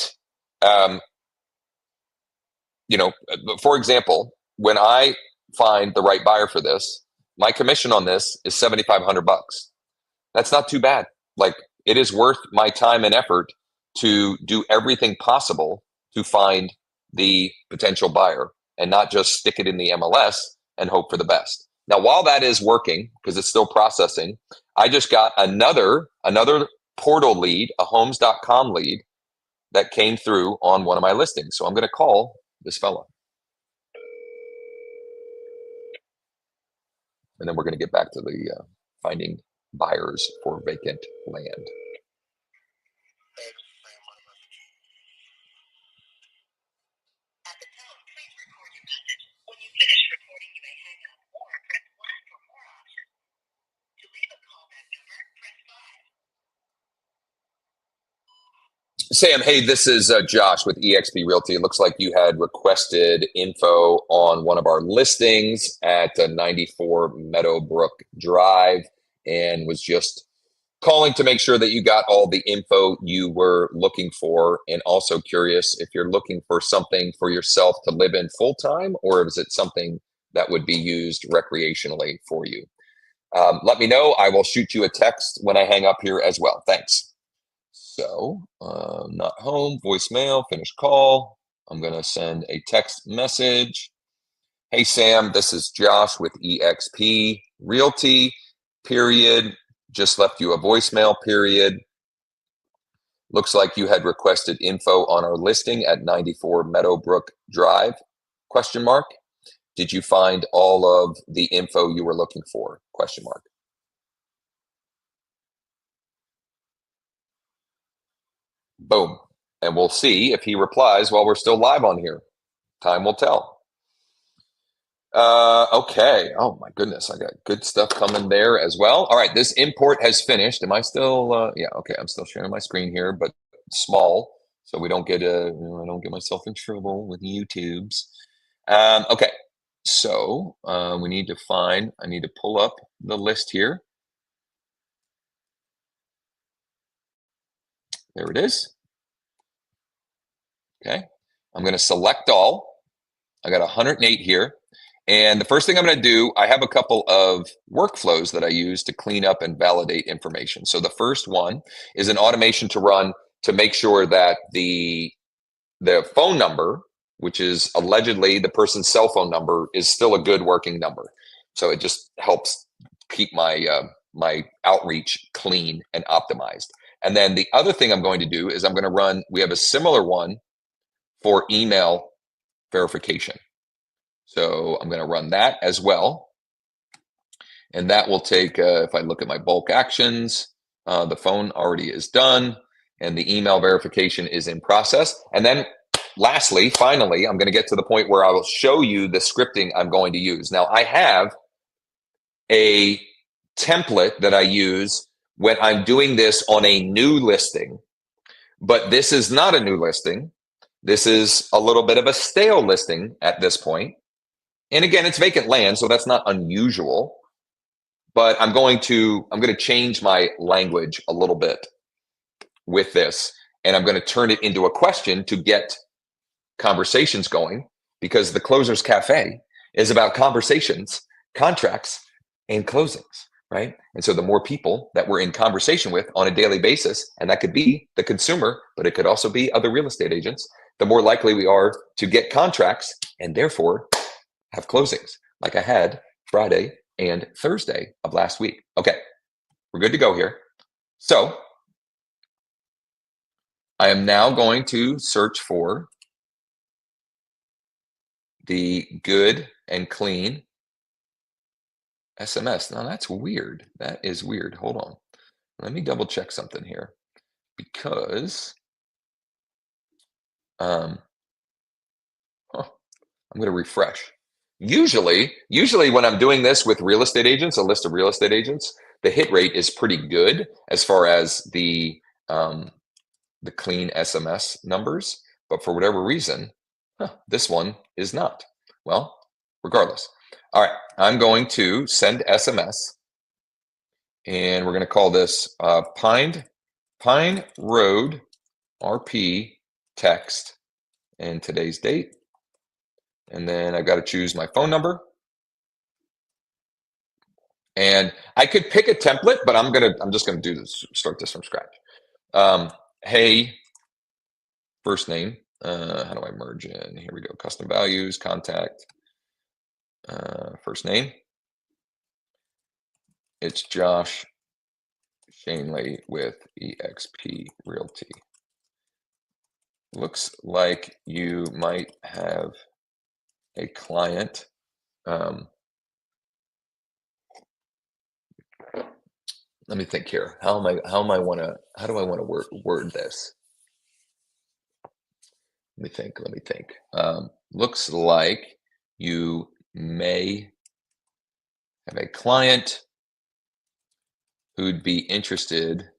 Speaker 1: you know, for example, when I find the right buyer for this, my commission on this is $7,500. That's not too bad. Like, it is worth my time and effort to do everything possible to find the potential buyer and not just stick it in the MLS and hope for the best. Now, while that is working, because it's still processing, I just got another portal lead, a homes.com lead that came through on one of my listings. So I'm going to call this fella. And then we're going to get back to the finding buyers for vacant land.
Speaker 2: At the tone, please record your message. When you finish recording, you may hang up or press 1 for more options. To leave a callback number, press 5.
Speaker 1: Sam, hey, this is Josh with EXP Realty. It looks like you had requested info on one of our listings at 94 Meadowbrook Drive and was just calling to make sure that you got all the info you were looking for, and also curious if you're looking for something for yourself to live in full-time, or is it something that would be used recreationally for you? Let me know. I will shoot you a text when I hang up here as well. Thanks. So, not home, voicemail, finish call. I'm going to send a text message. Hey, Sam, this is Josh with EXP Realty, period. Just left you a voicemail, period. Looks like you had requested info on our listing at 94 Meadowbrook Drive, question mark. Did you find all of the info you were looking for, question mark. Boom. And we'll see if he replies while we're still live on here. Time will tell. Okay. Oh my goodness. I got good stuff coming there as well. All right. This import has finished. Am I still, yeah. Okay. I'm still sharing my screen here, but small. So we don't get I don't get myself in trouble with YouTubes. Okay. So, we need to I need to pull up the list here. There it is. Okay. I'm going to select all. I got 108 here. And the first thing I'm going to do, I have a couple of workflows that I use to clean up and validate information. So the first one is an automation to run to make sure that the phone number, which is allegedly the person's cell phone number, is still a good working number. So it just helps keep my my outreach clean and optimized. And then the other thing I'm going to do is I'm going to run, we have a similar one for email verification. So I'm going to run that as well. And that will take, if I look at my bulk actions, the phone already is done and the email verification is in process. And then lastly, finally, I'm going to get to the point where I will show you the scripting I'm going to use. Now I have a template that I use when I'm doing this on a new listing, but this is not a new listing. This is a little bit of a stale listing at this point. And again, it's vacant land, so that's not unusual. But I'm going to change my language a little bit with this, and I'm going to turn it into a question to get conversations going, because the Closer's Cafe is about conversations, contracts, and closings, right? And so the more people that we're in conversation with on a daily basis, and that could be the consumer, but it could also be other real estate agents, the more likely we are to get contracts and therefore have closings, like I had Friday and Thursday of last week. Okay, we're good to go here. So I am now going to search for the good and clean SMS. Now that's weird. That is weird. Hold on. Let me double check something here, because I'm going to refresh. Usually when I'm doing this with real estate agents, a list of real estate agents, the hit rate is pretty good as far as the clean SMS numbers. But for whatever reason, this one is not. Well, regardless. All right, I'm going to send SMS, and we're going to call this Pine Road RP text and today's date. And then I've got to choose my phone number. And I could pick a template, but I'm just gonna do this, start this from scratch. Hey, first name. How do I merge in? Here we go. Custom values, contact, first name. It's Josh Schoenly with EXP Realty. looks like you might have a client. Let me think here. How do I want to word this? Let me think. Looks like you may have a client who'd be interested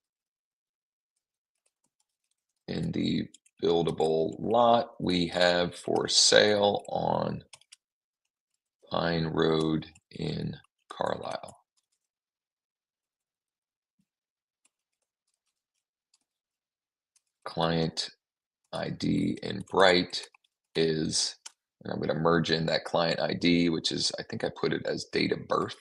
Speaker 1: in the buildable lot we have for sale on Pine Road in Carlisle. Client ID in bright is, and I'm going to merge in that client ID, which is, I think I put it as date of birth.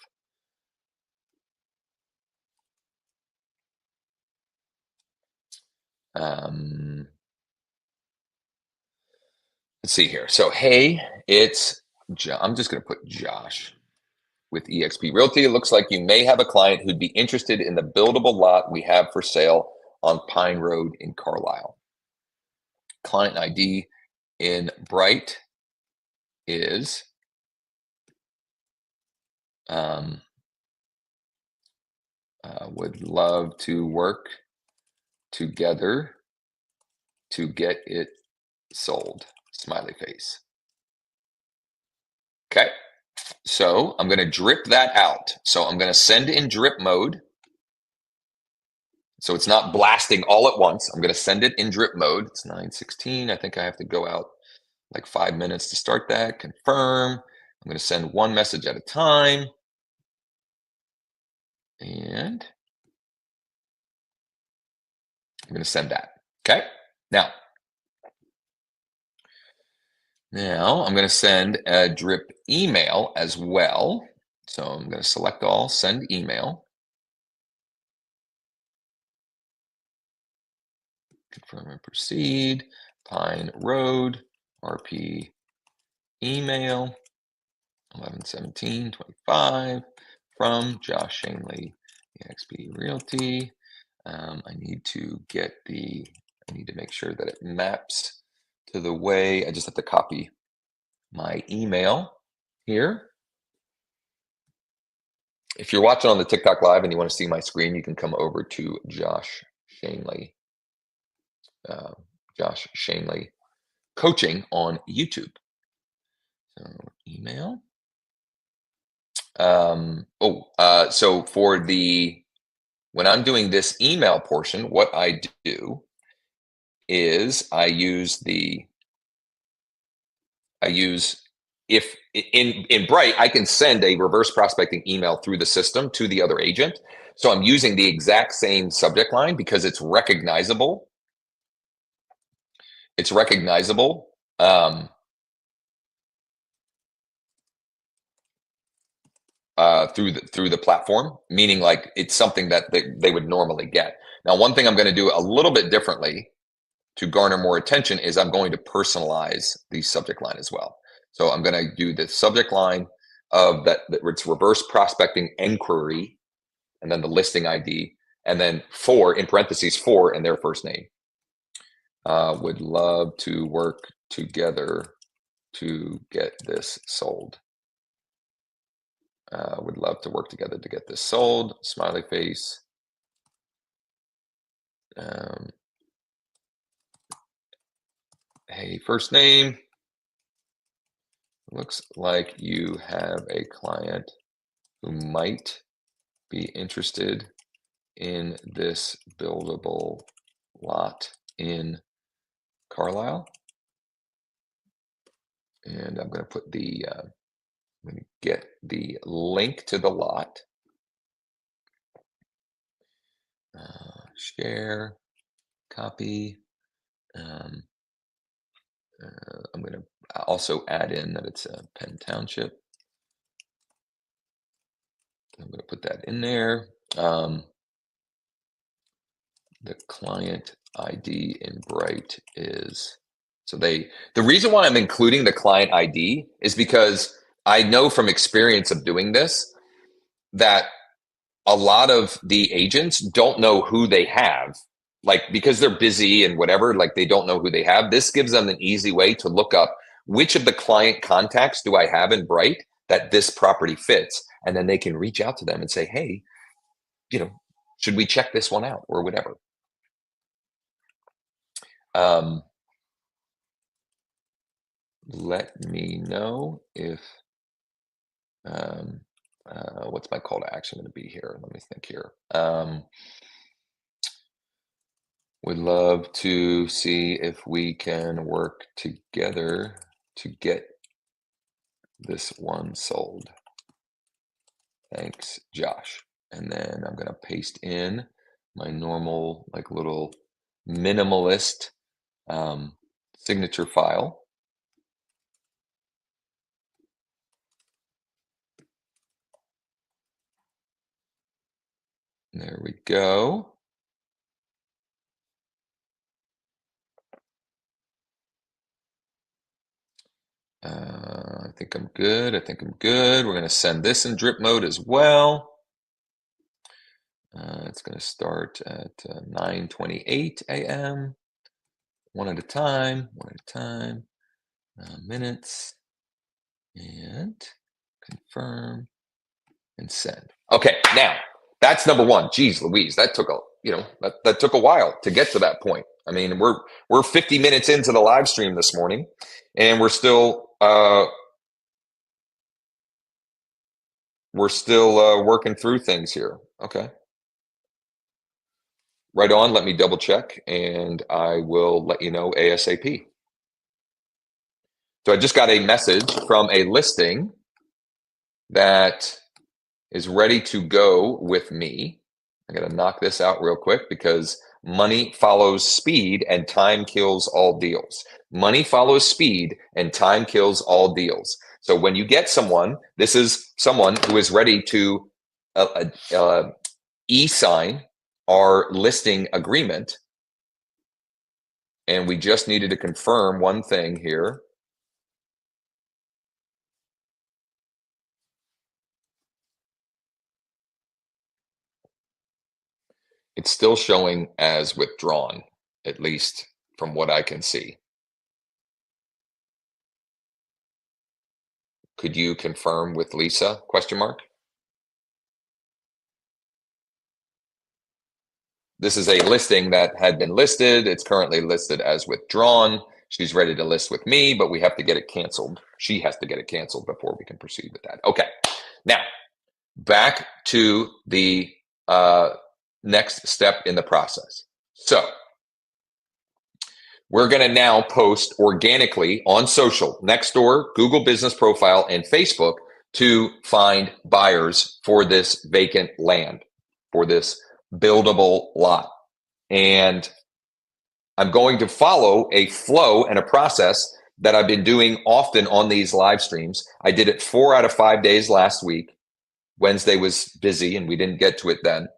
Speaker 1: Let's see here. So, hey, I'm just going to put Josh with EXP Realty. It looks like you may have a client who'd be interested in the buildable lot we have for sale on Pine Road in Carlisle. Client ID in bright is would love to work together to get it sold. Smiley face. Okay, so I'm going to drip that out. So I'm going to send in drip mode. So it's not blasting all at once. I'm going to send it in drip mode. It's 9:16. I think I have to go out like 5 minutes to start that. Confirm. I'm going to send one message at a time. And I'm going to send that. Okay. Now I'm going to send a drip email as well. So I'm going to select all, send email. Confirm and proceed. Pine Road, RP email, 11/17/25 from Josh Schoenly, EXP Realty. I need to make sure that it maps to the way. I just have to copy my email here. If you're watching on the TikTok live and you want to see my screen, you can come over to Josh Schoenly coaching on YouTube. So email. So when I'm doing this email portion, what I do is if in Bright, I can send a reverse prospecting email through the system to the other agent. So I'm using the exact same subject line because it's recognizable. It's recognizable. Through the platform, meaning like it's something that they would normally get. Now, one thing I'm going to do a little bit differently to garner more attention is I'm going to personalize the subject line as well. So I'm going to do the subject line of that it's reverse prospecting inquiry, and then the listing ID, and then in parentheses, for and their first name. Would love to work together to get this sold. Would love to work together to get this sold. Smiley face. Hey, first name. Looks like you have a client who might be interested in this buildable lot in Carlisle. And I'm going to put I'm going to get the link to the lot. Share, copy. I'm going to also add in that it's a Penn Township. I'm going to put that in there. The client ID in Bright is, the reason why I'm including the client ID is because I know from experience of doing this that a lot of the agents don't know who they have like because they're busy and whatever, like they don't know who they have. This gives them an easy way to look up which of the client contacts do I have in Bright that this property fits. And then they can reach out to them and say, hey, should we check this one out or whatever? Let me know if, what's my call to action going to be here? Let me think here. Would love to see if we can work together to get this one sold. Thanks, Josh. And then I'm going to paste in my normal, like little minimalist signature file. There we go. I think I'm good. I think I'm good. We're going to send this in drip mode as well. It's going to start at 9:28 a.m. One at a time, minutes, and confirm and send. Okay, now that's number one. Geez, Louise, that took that took a while to get to that point. I mean, we're 50 minutes into the live stream this morning, and we're still working through things here. Okay. Right on. Let me double check, and I will let you know ASAP. So I just got a message from a listing that is ready to go with me. I got to knock this out real quick because money follows speed and time kills all deals. Money follows speed and time kills all deals. So when you get someone, this is someone who is ready to e-sign our listing agreement. And we just needed to confirm one thing here. It's still showing as withdrawn, at least from what I can see. Could you confirm with Lisa, question mark? This is a listing that had been listed. It's currently listed as withdrawn. She's ready to list with me, but we have to get it canceled. She has to get it canceled before we can proceed with that. Okay, now back to the next step in the process. So we're going to now post organically on social, Nextdoor, Google Business Profile, and Facebook to find buyers for this vacant land, for this buildable lot. And I'm going to follow a flow and a process that I've been doing often on these live streams. I did it 4 out of 5 days last week. Wednesday was busy and we didn't get to it then.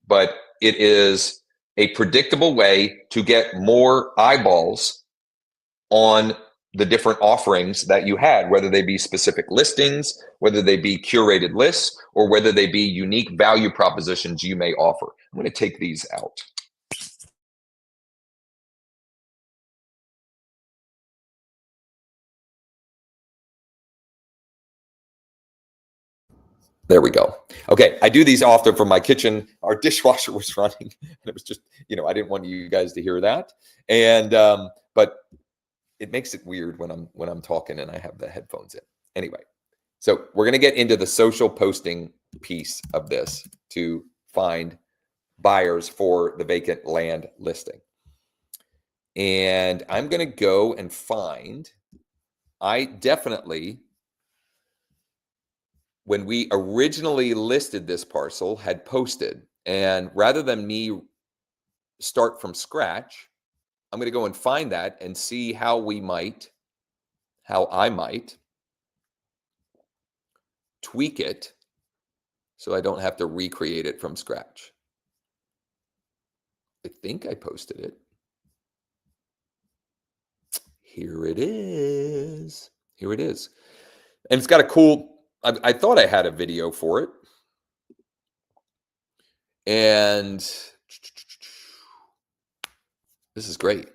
Speaker 1: But it is a predictable way to get more eyeballs on the different offerings that you had, whether they be specific listings, whether they be curated lists, or whether they be unique value propositions you may offer. I'm going to take these out. There we go. Okay, I do these often for my kitchen. Our dishwasher was running, and it was just, I didn't want you guys to hear that. And but it makes it weird when I'm talking and I have the headphones in. Anyway, so we're going to get into the social posting piece of this to find buyers for the vacant land listing. And I'm going to go and find, I definitely, when we originally listed this parcel, had posted, and rather than me start from scratch, I'm going to go and find that and see how I might tweak it so I don't have to recreate it from scratch. I think I posted it. Here it is. Here it is. And it's got a cool, I thought I had a video for it. And This is great.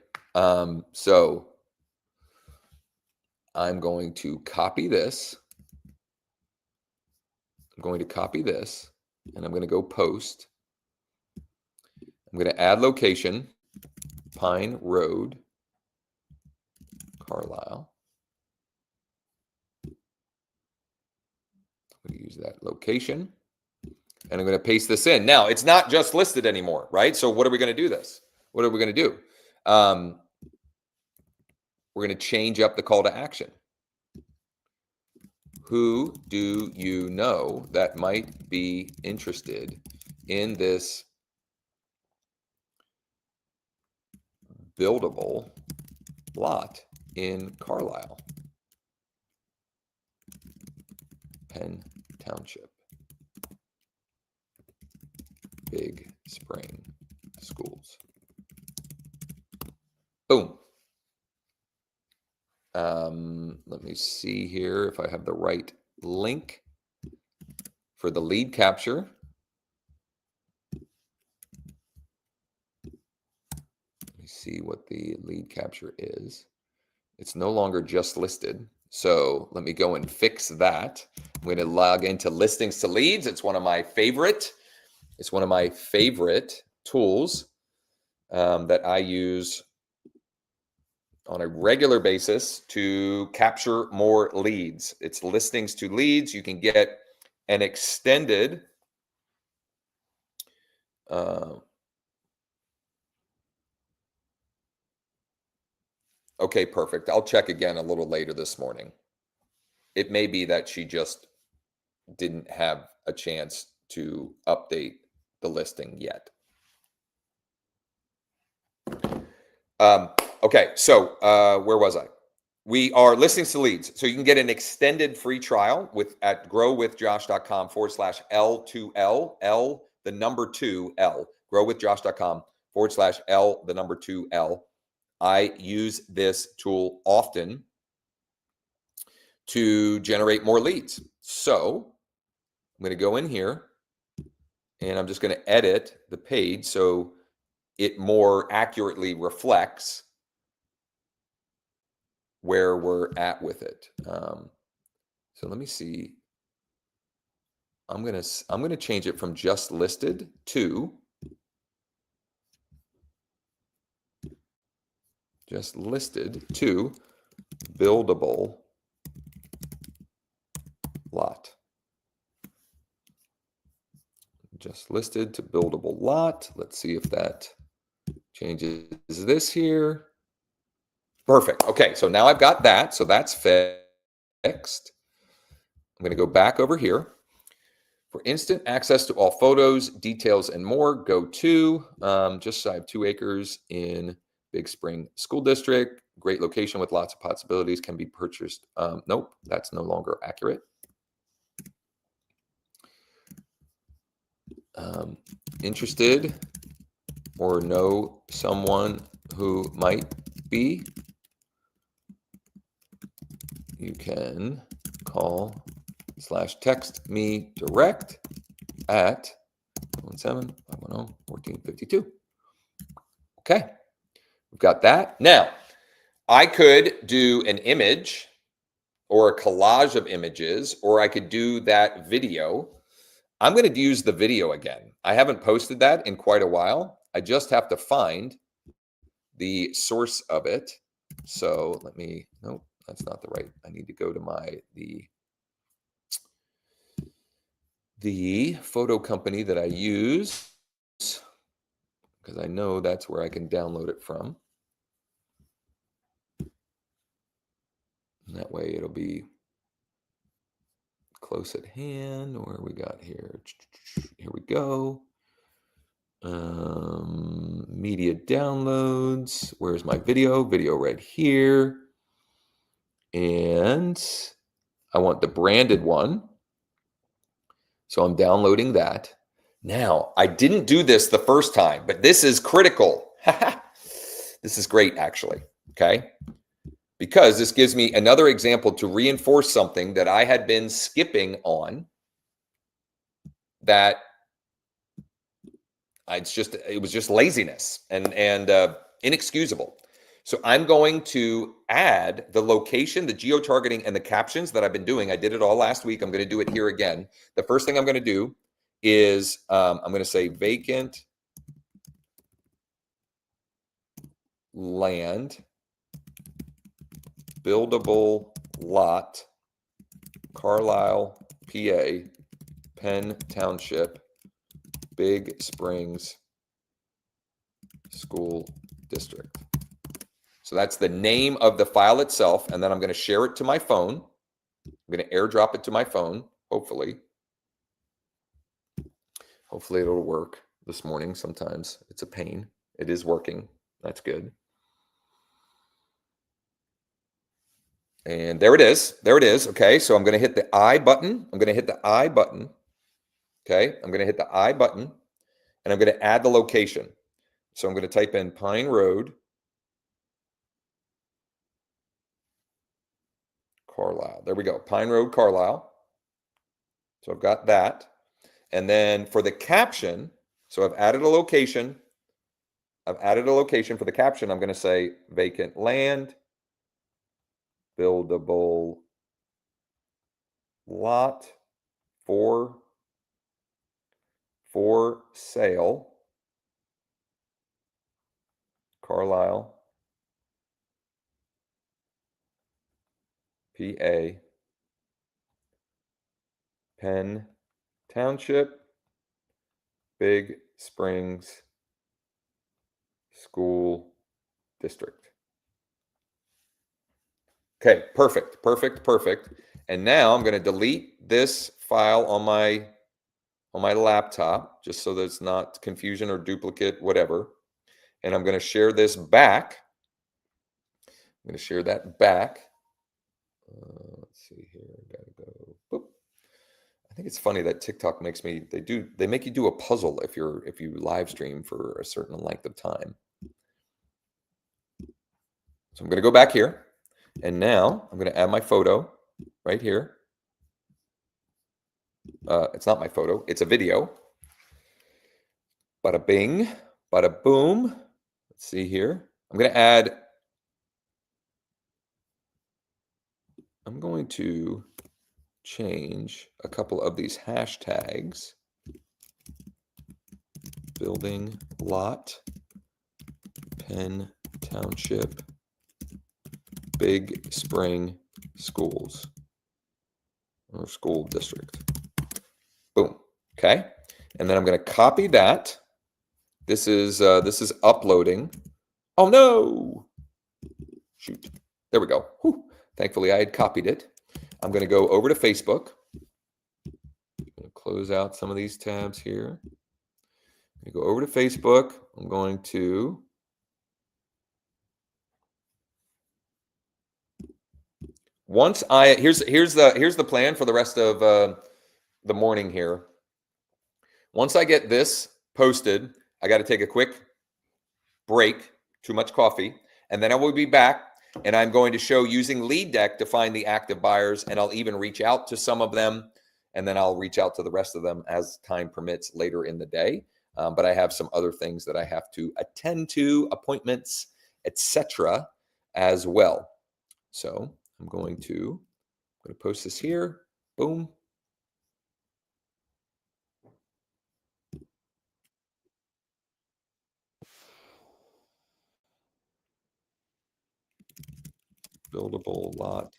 Speaker 1: So I'm going to copy this. I'm going to copy this, and I'm going to go post. I'm going to add location, Pine Road, Carlisle. I'm going to use that location, and I'm going to paste this in. Now, it's not just listed anymore, right? So what are we going to do this? What are we going to do? We're going to change up the call to action. Who do you know that might be interested in this buildable lot in Carlisle, Penn Township, Big Spring Schools? Boom. Let me see here if I have the right link for the lead capture. Let me see what the lead capture is. It's no longer just listed. So let me go and fix that. I'm going to log into listings to leads. It's one of my favorite. It's one of my favorite tools that I use on a regular basis to capture more leads. It's listings to leads. You can get an extended okay, perfect. I'll check again a little later this morning. It may be that she just didn't have a chance to update the listing yet. Okay, so where was I? We are listings to leads. So you can get an extended free trial at growwithjosh.com/L2L, L, the number 2L, growwithjosh.com/L, the number 2L. I use this tool often to generate more leads. So I'm going to go in here and I'm just going to edit the page so it more accurately reflects where we're at with it. So let me see. I'm going to change it from just listed to buildable lot. Just listed to buildable lot. Let's see if that changes this here. Perfect. Okay, so now I've got that. So that's fixed. I'm going to go back over here. For instant access to all photos, details, and more, go to just shy of 2 acres in Big Spring School District. Great location with lots of possibilities, can be purchased. Nope, that's no longer accurate. Interested or know someone who might be, you can call / text me direct at 1-7-510-1452. Okay, we've got that. Now, I could do an image or a collage of images, or I could do that video. I'm going to use the video again. I haven't posted that in quite a while. I just have to find the source of it. So let me, nope, that's not the right. I need to go to the photo company that I use, because I know that's where I can download it from. And that way it'll be close at hand. Or we got here. Here we go. Media downloads. Where's my video? Video right here. And I want the branded one. So I'm downloading that. Now, I didn't do this the first time, but this is critical. This is great, actually. Okay. Because this gives me another example to reinforce something that I had been skipping on, that it was just laziness. And Inexcusable. So I'm going to add the location, the geo-targeting, and the captions that I've been doing. I did it all last week. I'm going to do it here again. The first thing I'm going to do is I'm going to say vacant land, buildable lot, Carlisle, PA, Penn Township, Big Springs School District. So that's the name of the file itself, and then I'm going to share it to my phone. I'm going to airdrop it to my phone, hopefully. Hopefully it'll work this morning. Sometimes it's a pain. It is working. That's good. And there it is. There it is. Okay, so I'm going to hit the I button. I'm going to hit the I button. Okay, I'm going to hit the I button, and I'm going to add the location. So I'm going to type in Pine Road, Carlisle. There we go. Pine Road, Carlisle. So I've got that. And then for the caption, so I've added a location. I've added a location for the caption. I'm going to say vacant land, buildable lot for sale, Carlisle, PA, Penn Township, Big Springs School District. Okay, perfect, perfect, perfect. And now I'm going to delete this file on my laptop, just so that it's not confusion or duplicate, whatever. And I'm going to share this back. I'm going to share that back. Let's see here. I gotta go. Boop. I think it's funny that TikTok makes me. They make you do a puzzle if you live stream for a certain length of time. So I'm going to go back here, and now I'm going to add my photo right here. It's not my photo. It's a video. Bada bing, bada boom. Let's see here. I'm going to change a couple of these hashtags. Building lot, Penn Township, Big Spring Schools or School District. Boom. Okay. And then I'm going to copy that. This is uploading. Oh no! Shoot. There we go. Whew. Thankfully, I had copied it. I'm going to go over to Facebook. I'm going to close out some of these tabs here. I'm going to go over to Facebook. I'm going to here's the plan for the rest of the morning here. Once I get this posted, I got to take a quick break, too much coffee, and then I will be back, and I'm going to show using Lead Deck to find the active buyers, and I'll even reach out to some of them, and then I'll reach out to the rest of them as time permits later in the day. But I have some other things that I have to attend to, appointments, etc. as well. So I'm going to post this here. Boom. Buildable lot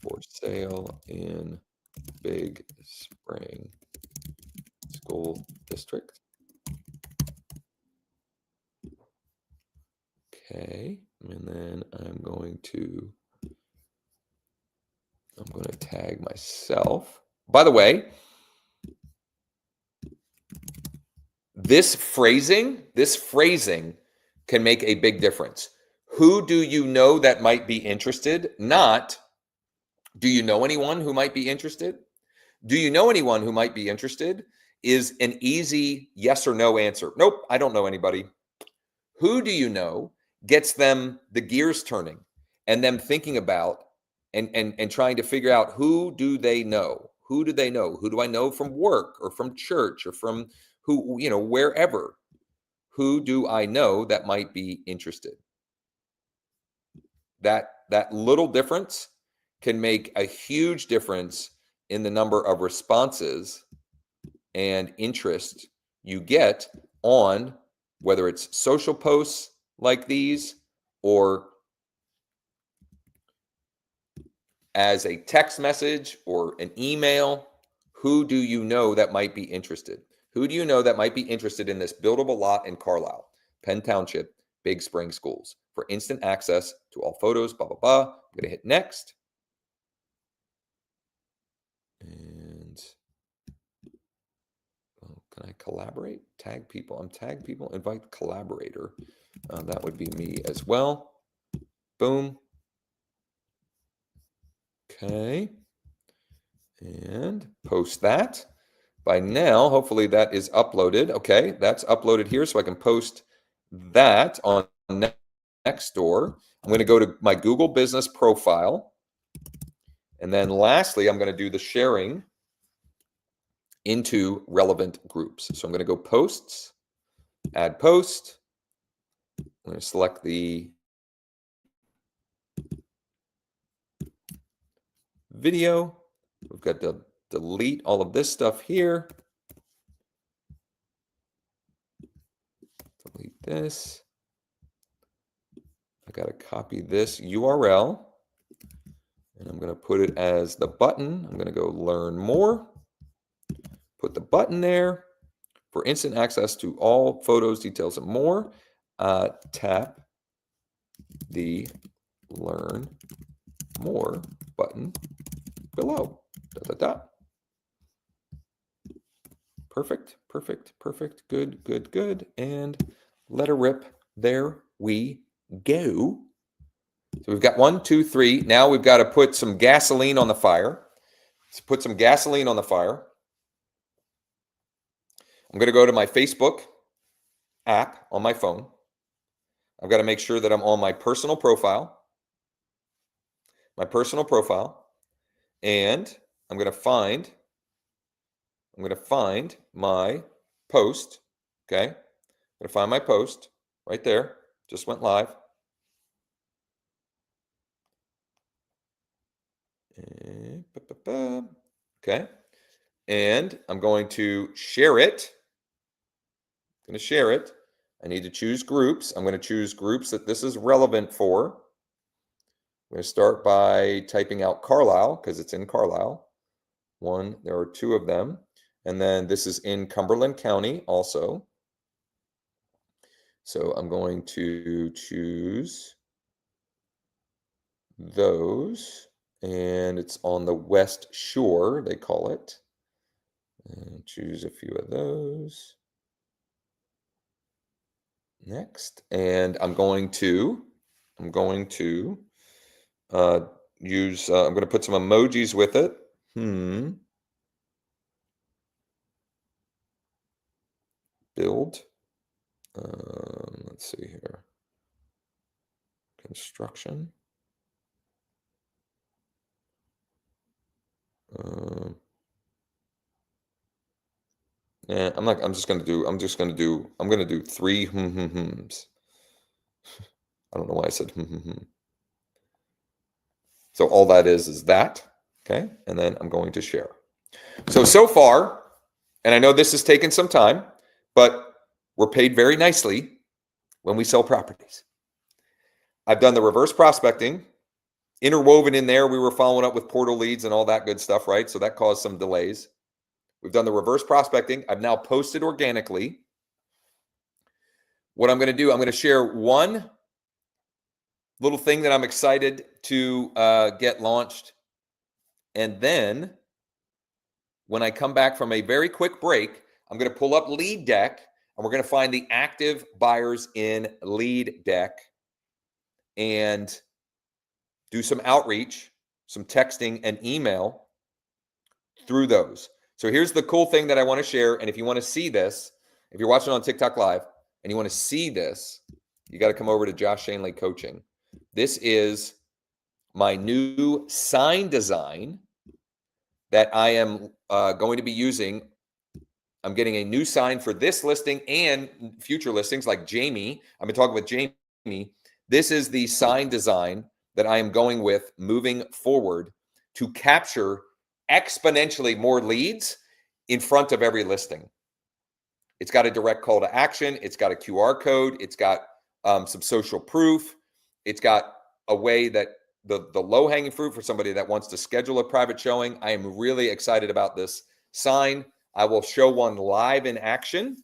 Speaker 1: for sale in Big Spring School District. Okay, and then I'm going to tag myself. By the way, this phrasing can make a big difference. Who do you know that might be interested? Not, do you know anyone who might be interested? Do you know anyone who might be interested is an easy yes or no answer. Nope, I don't know anybody. Who do you know gets them the gears turning and them thinking about and trying to figure out who do they know? Who do they know? Who do I know from work or from church or from who, wherever? who do I know that might be interested? That little difference can make a huge difference in the number of responses and interest you get on whether it's social posts like these or as a text message or an email. Who do you know that might be interested? Who do you know that might be interested in this buildable lot in Carlisle, Penn Township, Big Spring Schools for instant access to all photos, blah, blah, blah. I'm going to hit next. And can I collaborate? Tag people. Tag people, invite collaborator. That would be me as well. Boom. Okay. And post that. By now, hopefully that is uploaded. Okay, that's uploaded here, so I can post that on Nextdoor. I'm going to go to my Google Business profile. And then lastly, I'm going to do the sharing into relevant groups. So I'm going to go posts, add post. I'm going to select the video. We've got to delete all of this stuff here. Delete this. I got to copy this URL. And I'm going to put it as the button. I'm going to go learn more. Put the button there for instant access to all photos, details, and more. Tap the learn more button below. Da, da, da. Perfect, perfect, perfect. Good, good, good. And let her rip. There we go. So we've got 1, 2, 3. Now we've got to put some gasoline on the fire. Let's put some gasoline on the fire. I'm going to go to my Facebook app on my phone. I've got to make sure that I'm on my personal profile. And I'm going to find my post. Okay. I'm going to find my post right there. Just went live. Okay. And I'm going to share it. I need to choose groups. I'm going to choose groups that this is relevant for. I'm going to start by typing out Carlisle because it's in Carlisle. There are 2 of them. And then this is in Cumberland County also. So I'm going to choose those. And it's on the West Shore, they call it. And choose a few of those. Next. And I'm going to I'm going to put some emojis with it. Build. Let's see here. Construction. Yeah, I'm just gonna do 3 hms. I don't know why I said So all that is that. Okay, and then I'm going to share. So far, and I know this has taken some time, but we're paid very nicely when we sell properties. I've done the reverse prospecting. Interwoven in there, we were following up with portal leads and all that good stuff, right? So that caused some delays. We've done the reverse prospecting. I've now posted organically. What I'm going to do, I'm going to share one little thing that I'm excited to get launched. And then when I come back from a very quick break, I'm going to pull up Lead Deck, and we're going to find the active buyers in Lead Deck and do some outreach, some texting and email through those. So here's the cool thing that I want to share. And if you want to see this, if you're watching on TikTok Live and you want to see this, you got to come over to Josh Schoenly Coaching. This is my new sign design that I am going to be using I'm getting a new sign for this listing and future listings like Jamie. I've been talking with Jamie. This is the sign design that I am going with moving forward to capture exponentially more leads in front of every listing. It's got a direct call to action. It's got a QR code. It's got some social proof. It's got a way that the low-hanging fruit for somebody that wants to schedule a private showing. I am really excited about this sign. I will show one live in action.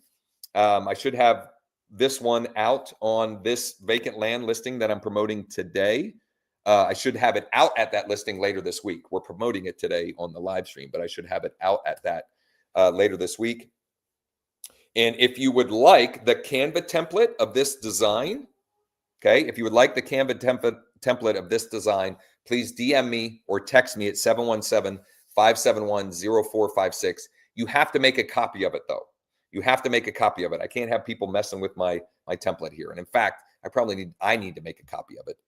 Speaker 1: I should have this one out on this vacant land listing that I'm promoting today. I should have it out at that listing later this week. We're promoting it today on the live stream, but I should have it out at that later this week. And if you would like the Canva template of this design, okay, if you would like the Canva template of this design, please DM me or text me at 717-571-0456. You have to make a copy of it, though. You have to make a copy of it. I can't have people messing with my template here. And in fact, I need to make a copy of it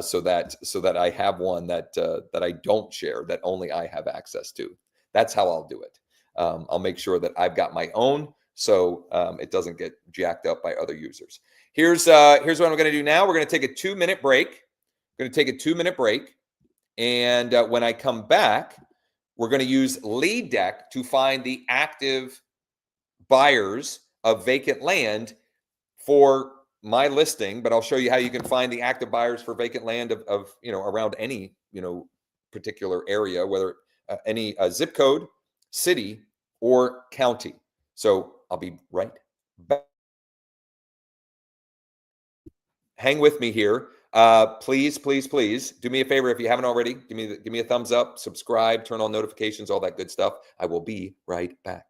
Speaker 1: so that I have one that I don't share, that only I have access to. That's how I'll do it. I'll make sure that I've got my own, so it doesn't get jacked up by other users. Here's what I'm going to do now. We're going to take a 2-minute break. And when I come back, we're going to use Lead Deck to find the active buyers of vacant land for my listing. But I'll show you how you can find the active buyers for vacant land of around any particular area, whether any zip code, city, or county. So I'll be right back. Hang with me here. Please do me a favor if you haven't already. Give me a thumbs up, subscribe, turn on notifications, all that good stuff. I will be right back.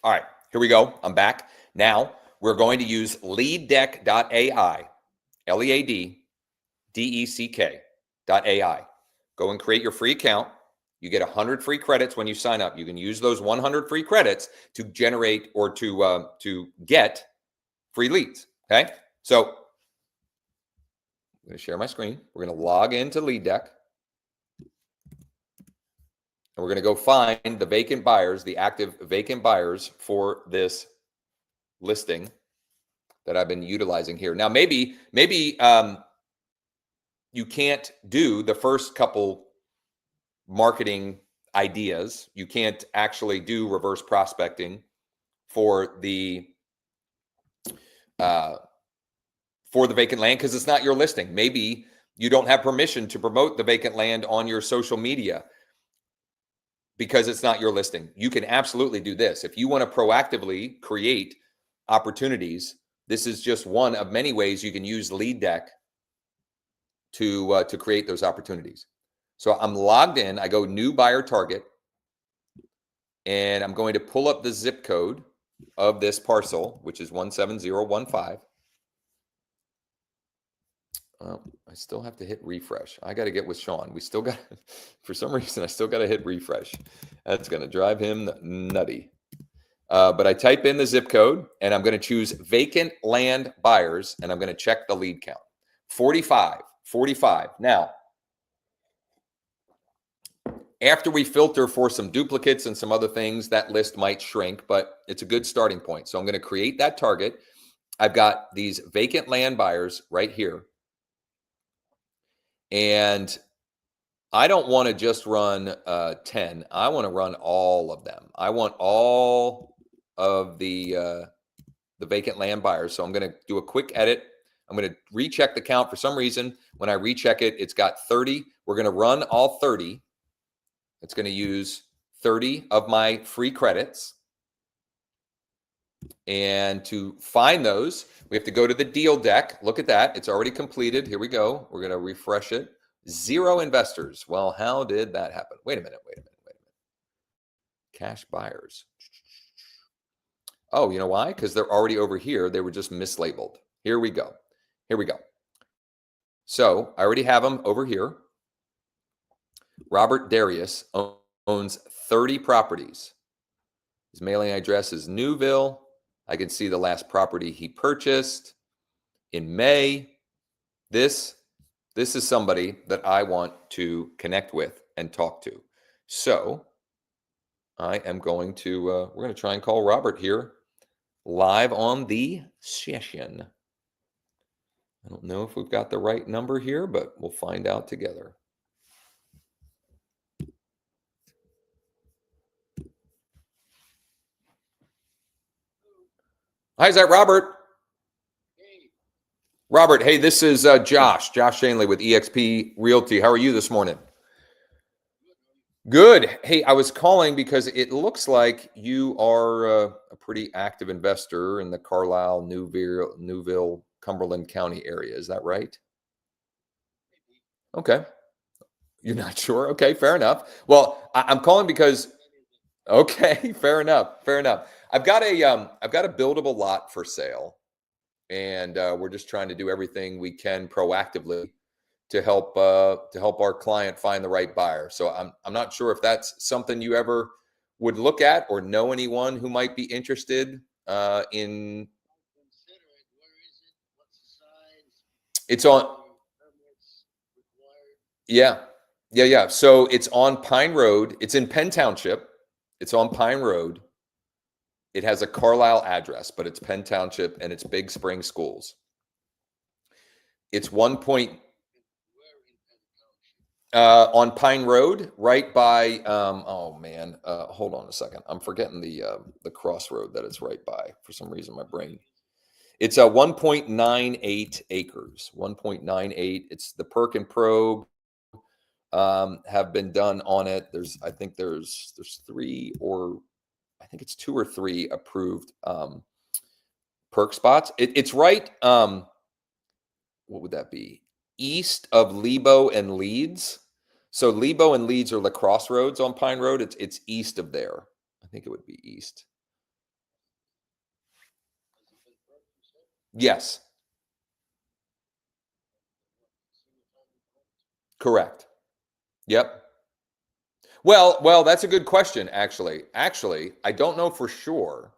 Speaker 1: All right, here we go. I'm back. Now we're going to use leaddeck.ai, LEADDECK.ai. Go and create your free account. You get 100 free credits when you sign up. You can use those 100 free credits to generate or to get free leads. Okay, so I'm going to share my screen. We're going to log into Lead Deck. And we're going to go find the vacant buyers, the active vacant buyers for this listing that I've been utilizing here. Now, maybe you can't do the first couple marketing ideas. You can't actually do reverse prospecting for the vacant land because it's not your listing. Maybe you don't have permission to promote the vacant land on your social media because it's not your listing. You can absolutely do this. If you want to proactively create opportunities, this is just one of many ways you can use Lead Deck to create those opportunities. So I'm logged in. I go new buyer target, and I'm going to pull up the zip code of this parcel, which is 17015. I still have to hit refresh. I got to get with Sean. We still got, for some reason, I still got to hit refresh. That's going to drive him nutty. But I type in the zip code and I'm going to choose vacant land buyers and I'm going to check the lead count. 45. Now, after we filter for some duplicates and some other things, that list might shrink, but it's a good starting point. So I'm going to create that target. I've got these vacant land buyers right here. And I don't want to just run 10. I want to run all of them. I want all of the vacant land buyers. So I'm going to do a quick edit. I'm going to recheck the count. For some reason, when I recheck it, it's got 30. We're going to run all 30. It's going to use 30 of my free credits. And to find those, we have to go to the deal deck. Look at that. It's already completed. Here we go. We're going to refresh it. 0 investors. Well, how did that happen? Wait a minute. Cash buyers. Oh, you know why? Because they're already over here. They were just mislabeled. Here we go. So I already have them over here. Robert Darius owns 30 properties. His mailing address is Newville. I can see the last property he purchased in May. This is somebody that I want to connect with and talk to. So I am going to, we're going to try and call Robert here live on the session. I don't know if we've got the right number here, but we'll find out together. Hi, is that Robert?
Speaker 3: Hey.
Speaker 1: Robert, hey, this is Josh Schoenly with EXP Realty. How are you this morning? Good. Hey, I was calling because it looks like you are a pretty active investor in the Carlisle, Newville, Cumberland County area. Is that right? Okay. You're not sure? Okay, fair enough. Well, I'm calling because, okay, fair enough. I've got a buildable lot for sale, and we're just trying to do everything we can proactively to help our client find the right buyer. So I'm not sure if that's something you ever would look at or know anyone who might be interested in.
Speaker 3: Consider it. Where is it? What's the size?
Speaker 1: It's on.
Speaker 3: Permits required?
Speaker 1: Yeah. So it's on Pine Road. It's in Penn Township. It's on Pine Road. It has a Carlisle address, but it's Penn Township and it's Big Spring Schools. It's 1 point. On Pine Road, right by. Hold on a second. I'm forgetting the crossroad that it's right by. For some reason, my brain. It's a 1.98 acres. 1.98. It's the perk and probe have been done on it. I think there's 3 or I think it's 2 or 3 approved perk spots. It's right. What would that be? East of Lebo and Leeds. So Lebo and Leeds are the crossroads on Pine Road. It's east of there. I think it would be east. Yes. Correct. Yep. Well, that's a good question, actually. Actually, I don't know for sure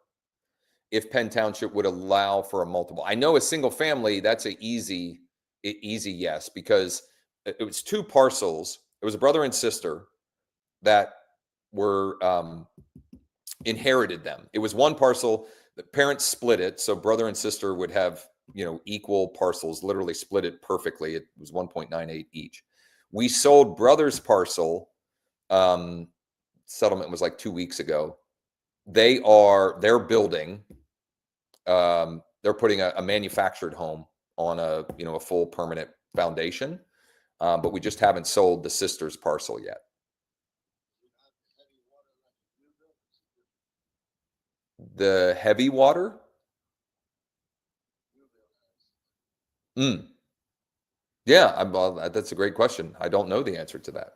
Speaker 1: if Penn Township would allow for a multiple. I know a single family, that's an easy yes, because it was 2 parcels. It was a brother and sister that were inherited them. It was 1 parcel. The parents split it, so brother and sister would have equal parcels. Literally split it perfectly. It was 1.98 each. We sold brother's parcel. Settlement was like 2 weeks ago. They're building. They're putting a manufactured home on a full permanent foundation, but we just haven't sold the sister's parcel yet. The heavy water? Yeah, that's a great question. I don't know the answer to that.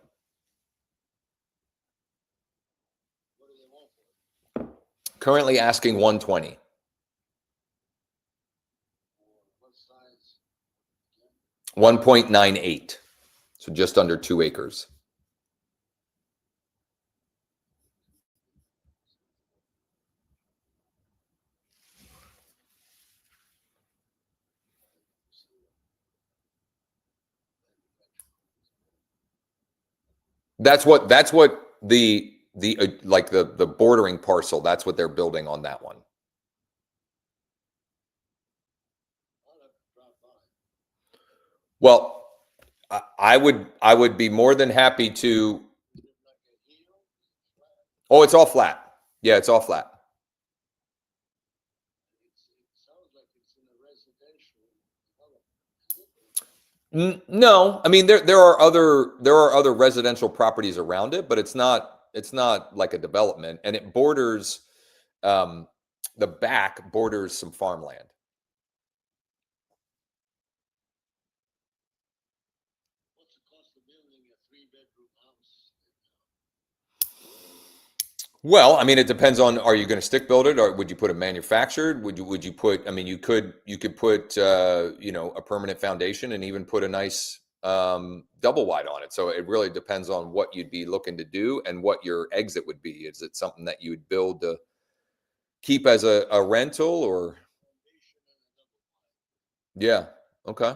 Speaker 3: What do they want for it?
Speaker 1: Currently asking 120.
Speaker 3: What size?
Speaker 1: 1.98. So just under 2 acres. That's what the like the bordering parcel, that's what they're building on that one. Well, I would be more than happy to. Oh, it's all flat. Yeah, it's all flat. No, I mean there are other residential properties around it, but it's not like a development, and it borders the back borders some farmland.
Speaker 3: What's the cost of building a 3-bedroom house?
Speaker 1: Well, I mean, it depends on, are you going to stick build it, or would you put a manufactured? Would you put, I mean, you could put, you know, a permanent foundation and even put a nice double wide on it. So it really depends on what you'd be looking to do and what your exit would be. Is it something that you would build to keep as a rental, or? Yeah. Okay.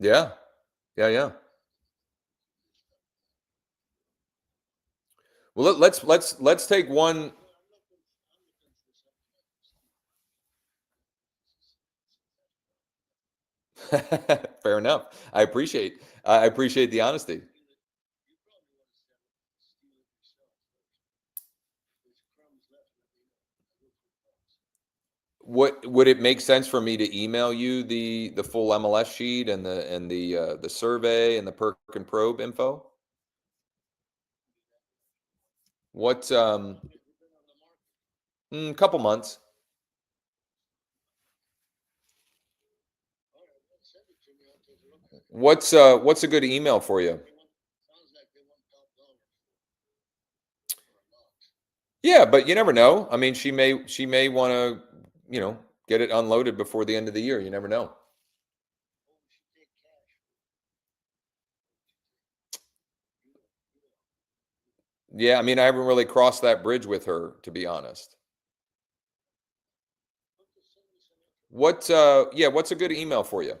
Speaker 1: Yeah. Yeah. Yeah. Well, let's take one. Fair enough. I appreciate the honesty. What would it make sense for me to email you the full MLS sheet and the survey and the perk and probe info? What couple months. What's a good email for you? Yeah, but you never know. I mean, she may want to, you know, get it unloaded before the end of the year. You never know. Yeah, I mean, I haven't really crossed that bridge with her, to be honest. What yeah, what's a good email for you?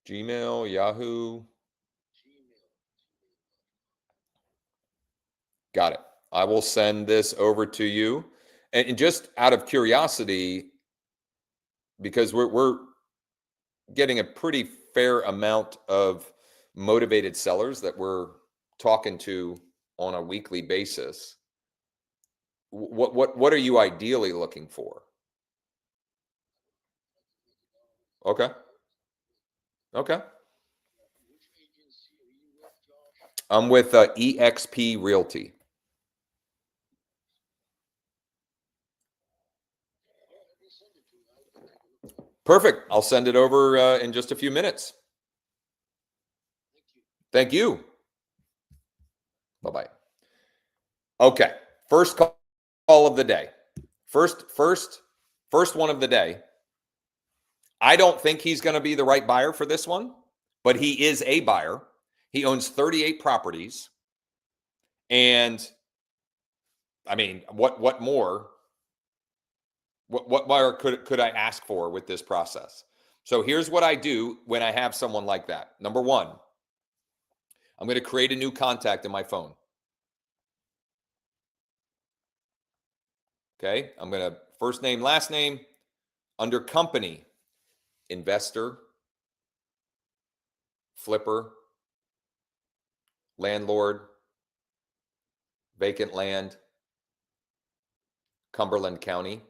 Speaker 1: Gmail, Yahoo. Got it. I will send this over to you. And just out of curiosity, because we're getting a pretty fair amount of motivated sellers that we're talking to on a weekly basis. What are you ideally looking for? Okay. Okay. I'm with EXP Realty. Perfect. I'll send it over in just a few minutes. Thank you. Bye-bye. Okay. First call of the day. First one of the day. I don't think he's going to be the right buyer for this one, but he is a buyer. He owns 38 properties. And I mean, what more? What more could I ask for with this process? So here's what I do when I have someone like that. Number one, I'm going to create a new contact in my phone. Okay. I'm going to first name, last name, under company, investor, flipper, landlord, vacant land, Cumberland County.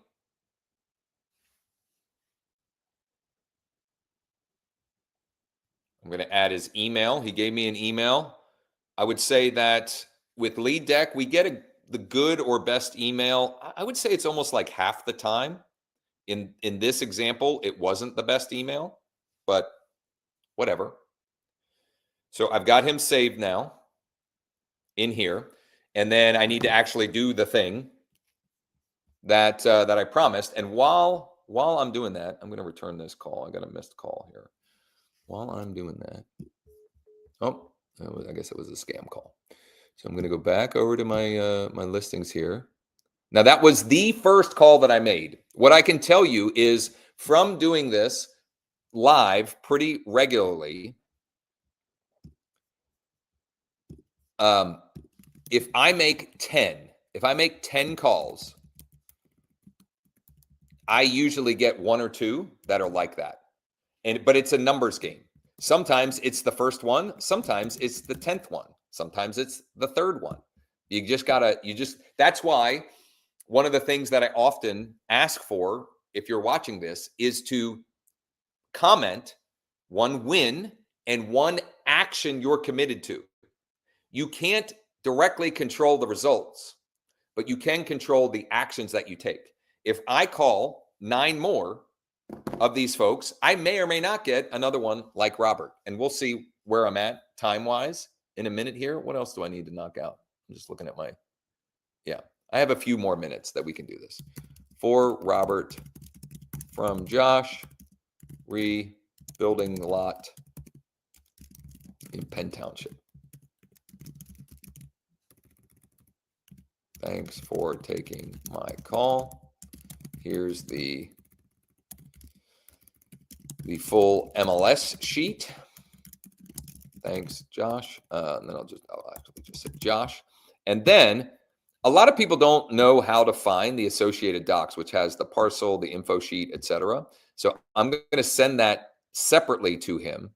Speaker 1: I'm going to add his email. He gave me an email. I would say that with Lead Deck, we get the good or best email. I would say it's almost like half the time in this example, it wasn't the best email, but whatever. So I've got him saved now in here. And then I need to actually do the thing that I promised. And while I'm doing that, I'm going to return this call. I got a missed call here. While I'm doing that, oh, I guess it was a scam call. So I'm going to go back over to my my listings here. Now that was the first call that I made. What I can tell you is from doing this live pretty regularly, if I make 10 calls, I usually get 1 or 2 that are like that. But it's a numbers game. Sometimes it's the first one, sometimes it's the 10th one, sometimes it's the 3rd one. That's why one of the things that I often ask for, if you're watching this, is to comment 1 win and 1 action you're committed to. You can't directly control the results, but you can control the actions that you take. If I call 9 more of these folks, I may or may not get another one like Robert. And we'll see where I'm at time-wise in a minute here. What else do I need to knock out? I'm just looking at I have a few more minutes that we can do this. For Robert from Josh, rebuilding the lot in Penn Township. Thanks for taking my call. Here's the full MLS sheet. Thanks, Josh. And then I'll actually just say Josh. And then a lot of people don't know how to find the associated docs, which has the parcel, the info sheet, etc. So I'm going to send that separately to him.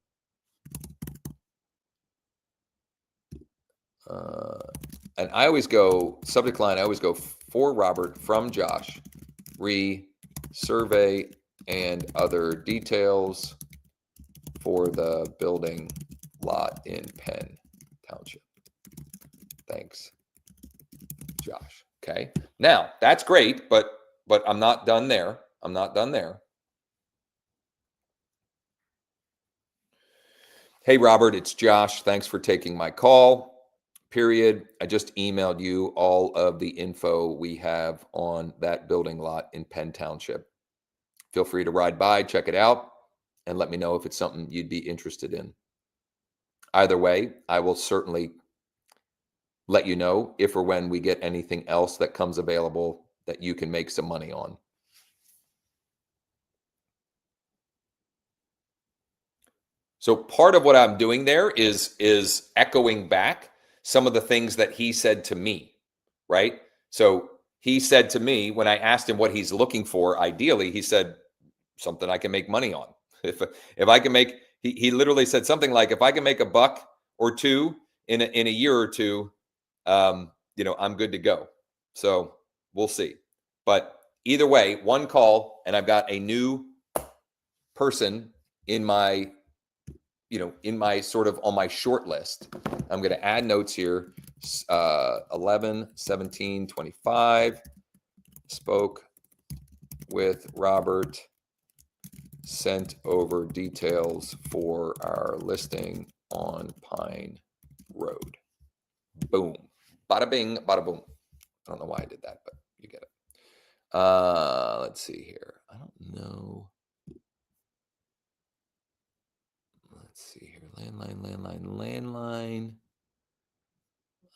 Speaker 1: And I always go, subject line, I always go for Robert from Josh, survey and other details for the building lot in Penn Township. Thanks, Josh. Okay. Now that's great, but I'm not done there. I'm not done there. Hey, Robert, it's Josh. Thanks for taking my call. Period. I just emailed you all of the info we have on that building lot in Penn Township. Feel free to ride by, check it out, and let me know if it's something you'd be interested in. Either way, I will certainly let you know if or when we get anything else that comes available that you can make some money on. So part of what I'm doing there is echoing back some of the things that he said to me, right? So he said to me when I asked him what he's looking for, ideally, he said something I can make money on. If I can make, he literally said something like, if I can make $1 or $2 in a year or two, I'm good to go. So we'll see. But either way, 1 call and I've got a new person in my sort of on my short list. I'm going to add notes here. 11/17/25 spoke with Robert, sent over details for our listing on Pine Road. Boom. Bada bing, bada boom. I don't know why I did that, but you get it. Let's see here. I don't know. Let's see here. Landline.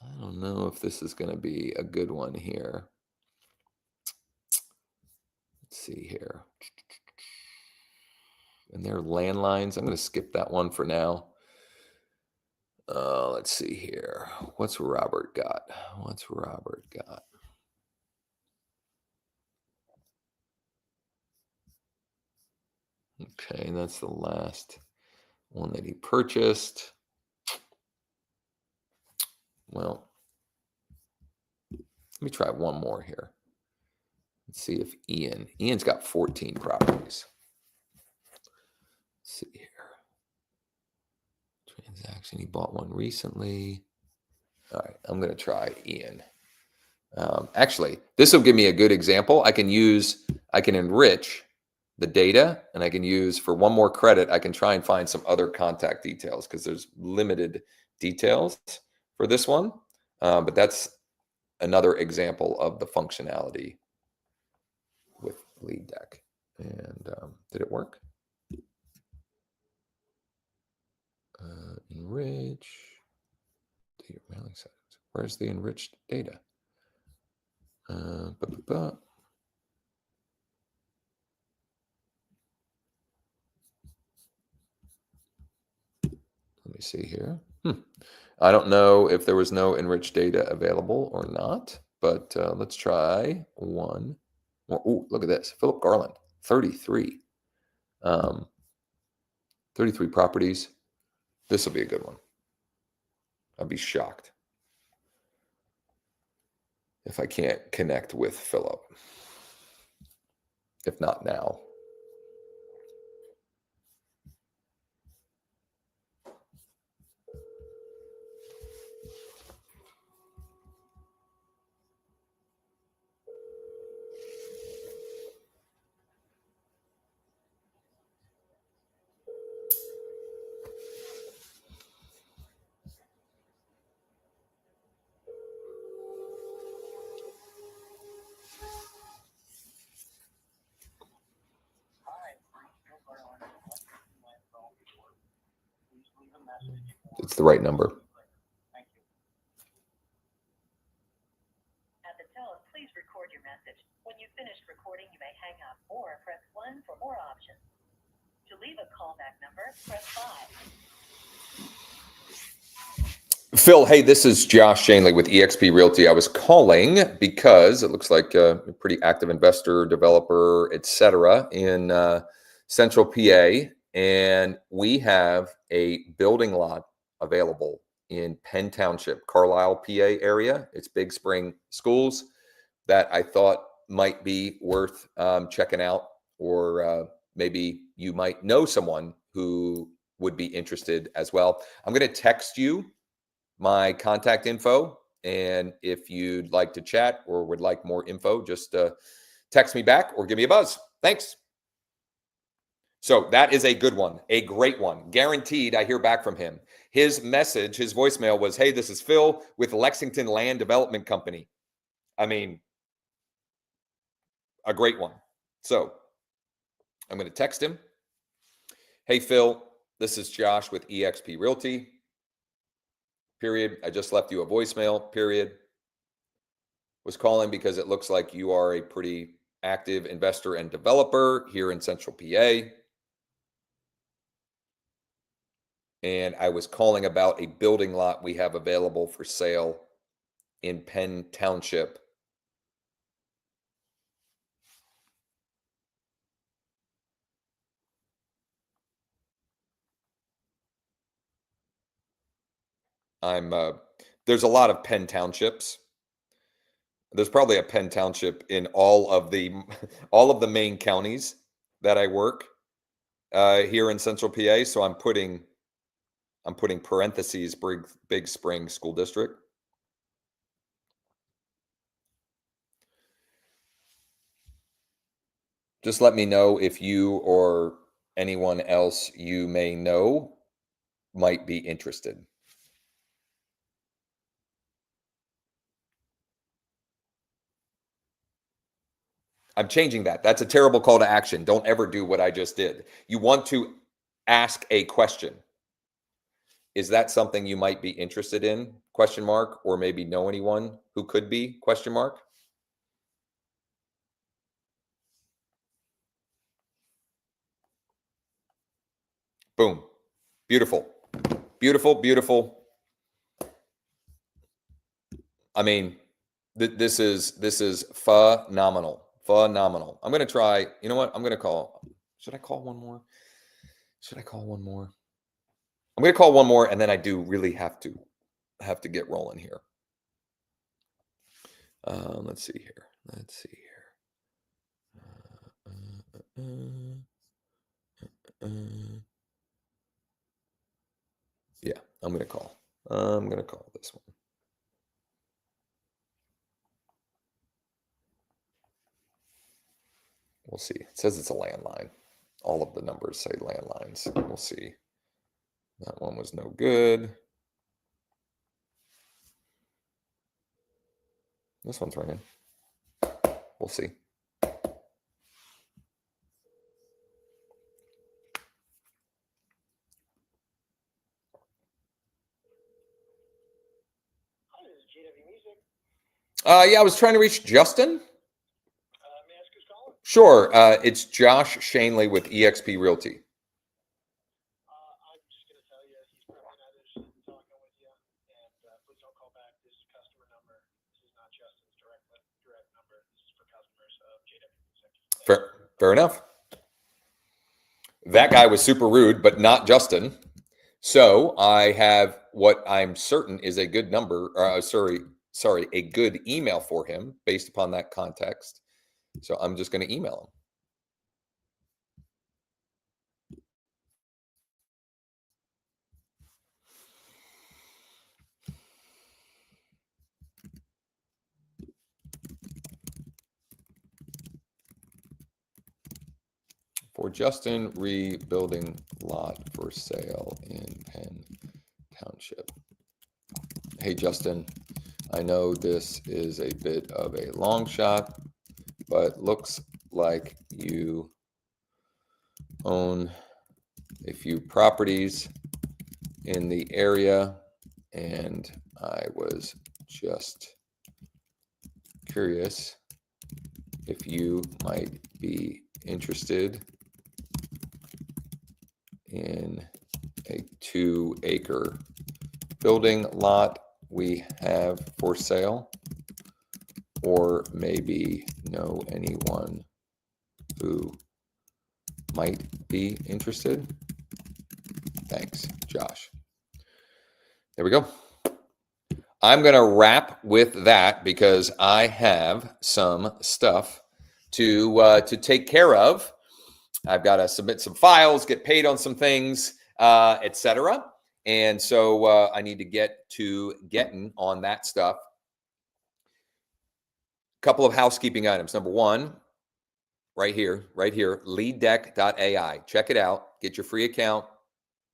Speaker 1: I don't know if this is going to be a good one here. Let's see here. And their landlines. I'm going to skip that one for now. Let's see here. What's Robert got? Okay, that's the last one that he purchased. Well, let me try one more here. Let's see if Ian's got 14 properties. Let's see here. Transaction, he bought one recently. All right, I'm going to try Ian. Actually, this will give me a good example. I can enrich the data, and I can use for one more credit, I can try and find some other contact details because there's limited details for this one. But that's another example of the functionality with Lead Deck. And did it work? Enrich data mailing settings. Where's the enriched data? Let me see here. I don't know if there was no enriched data available or not, but let's try one more. Oh, look at this. Philip Garland, 33. 33 properties. This will be a good one. I'd be shocked if I can't connect with Philip. If not now. It's the right number.
Speaker 2: At the tone, please record your message. When you've finished recording, you may hang up or press 1 for more options. To leave a callback number, press 5.
Speaker 1: Phil, hey, this is Josh Schoenly with EXP Realty. I was calling because it looks like a pretty active investor, developer, etc. in Central PA, and we have a building lot available in Penn Township, Carlisle, PA area. It's Big Spring Schools that I thought might be worth checking out, or maybe you might know someone who would be interested as well. I'm going to text you my contact info, and if you'd like to chat or would like more info, just text me back or give me a buzz. Thanks. So that is a good one, a great one. Guaranteed I hear back from him. His message, his voicemail was, hey, this is Phil with Lexington Land Development Company. I mean, a great one. So I'm going to text him. Hey, Phil, this is Josh with EXP Realty. Period. I just left you a voicemail. Period. Was calling because it looks like you are a pretty active investor and developer here in Central PA. And I was calling about a building lot we have available for sale in Penn Township. There's a lot of Penn Townships. There's probably a Penn Township in all of the main counties that I work here in Central PA. So I'm putting parentheses Big Spring School District. Just let me know if you or anyone else you may know might be interested. I'm changing that. That's a terrible call to action. Don't ever do what I just did. You want to ask a question. Is that something you might be interested in? Question mark, or maybe know anyone who could be? Question mark. Boom. Beautiful. Beautiful, beautiful. I mean, this is phenomenal. Phenomenal. I'm going to try, you know what? I'm going to call. Should I call one more? Should I call one more? I'm going to call one more, and then I do really have to get rolling here. Let's see here. Let's see here. Yeah, I'm going to call. I'm going to call this one. We'll see. It says it's a landline. All of the numbers say landlines. We'll see. That one was no good. This one's ringing. We'll see. Yeah, I was trying to reach Justin.
Speaker 3: May I ask who's calling?
Speaker 1: Sure. It's Josh Schoenly with EXP Realty.
Speaker 3: I'm just going to tell you, he's probably not interested in talking with you. And please don't call back. This is customer number. This is not Justin's direct number. This is for customers of JW Music.
Speaker 1: Fair enough. That guy was super rude, but not Justin. So I have what I'm certain is a good number. A good email for him based upon that context. So I'm just going to email him. For Justin, rebuilding lot for sale in Penn Township. Hey, Justin, I know this is a bit of a long shot, but looks like you own a few properties in the area, and I was just curious if you might be interested in a 2-acre building lot we have for sale, or maybe know anyone who might be interested. Thanks, Josh. There we go. I'm going to wrap with that because I have some stuff to take care of. I've got to submit some files, get paid on some things, etc. And so I need to get to getting on that stuff. Couple of housekeeping items. Number one, right here, leaddeck.ai. Check it out. Get your free account.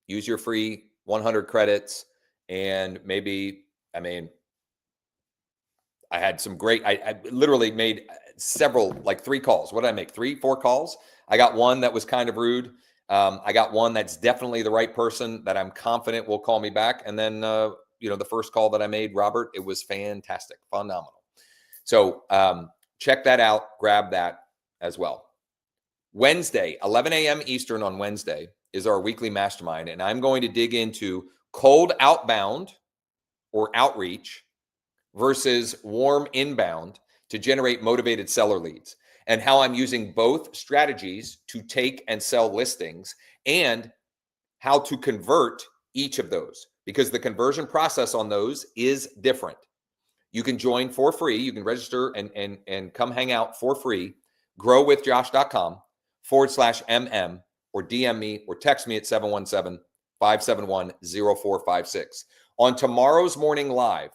Speaker 1: Use your free 100 credits. And maybe, I had some great, I literally made several, like 3 calls. What did I make? 3-4 calls? I got one that was kind of rude. I got one that's definitely the right person that I'm confident will call me back. And then, the first call that I made, Robert, it was fantastic, phenomenal. So check that out. Grab that as well. Wednesday, 11 a.m. Eastern on Wednesday is our weekly mastermind. And I'm going to dig into cold outbound or outreach versus warm inbound to generate motivated seller leads, and how I'm using both strategies to take and sell listings, and how to convert each of those, because the conversion process on those is different. You can join for free. You can register and come hang out for free. growwithjosh.com/MM, or DM me or text me at 717-571-0456. On tomorrow's morning live,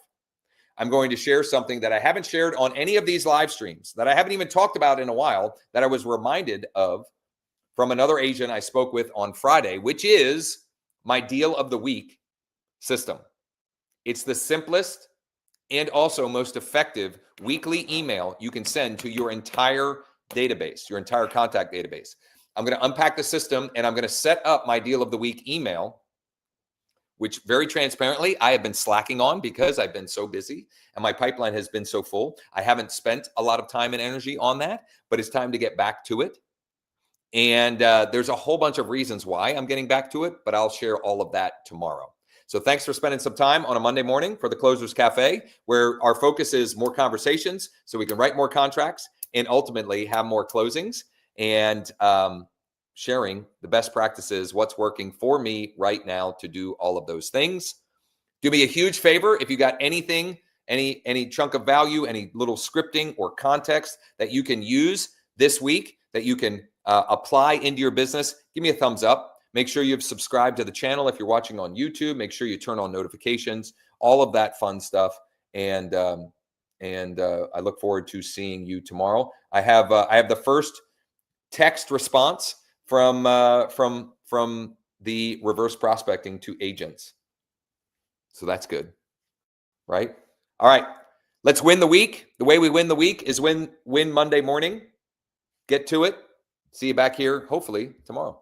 Speaker 1: I'm going to share something that I haven't shared on any of these live streams, that I haven't even talked about in a while, that I was reminded of from another agent I spoke with on Friday, which is my deal of the week system. It's the simplest and also most effective weekly email you can send to your entire database, your entire contact database. I'm going to unpack the system, and I'm going to set up my deal of the week email, which very transparently I have been slacking on because I've been so busy and my pipeline has been so full. I haven't spent a lot of time and energy on that, but it's time to get back to it. And there's a whole bunch of reasons why I'm getting back to it, but I'll share all of that tomorrow. So thanks for spending some time on a Monday morning for the Closers Cafe, where our focus is more conversations so we can write more contracts and ultimately have more closings, and sharing the best practices, what's working for me right now to do all of those things. Do me a huge favor. If you got anything, any chunk of value, any little scripting or context that you can use this week, that you can apply into your business, give me a thumbs up. Make sure you've subscribed to the channel. If you're watching on YouTube, make sure you turn on notifications, all of that fun stuff. And I look forward to seeing you tomorrow. I have the first text response from the reverse prospecting to agents. So that's good, right? All right, let's win the week. The way we win the week is win Monday morning. Get to it. See you back here, hopefully, tomorrow.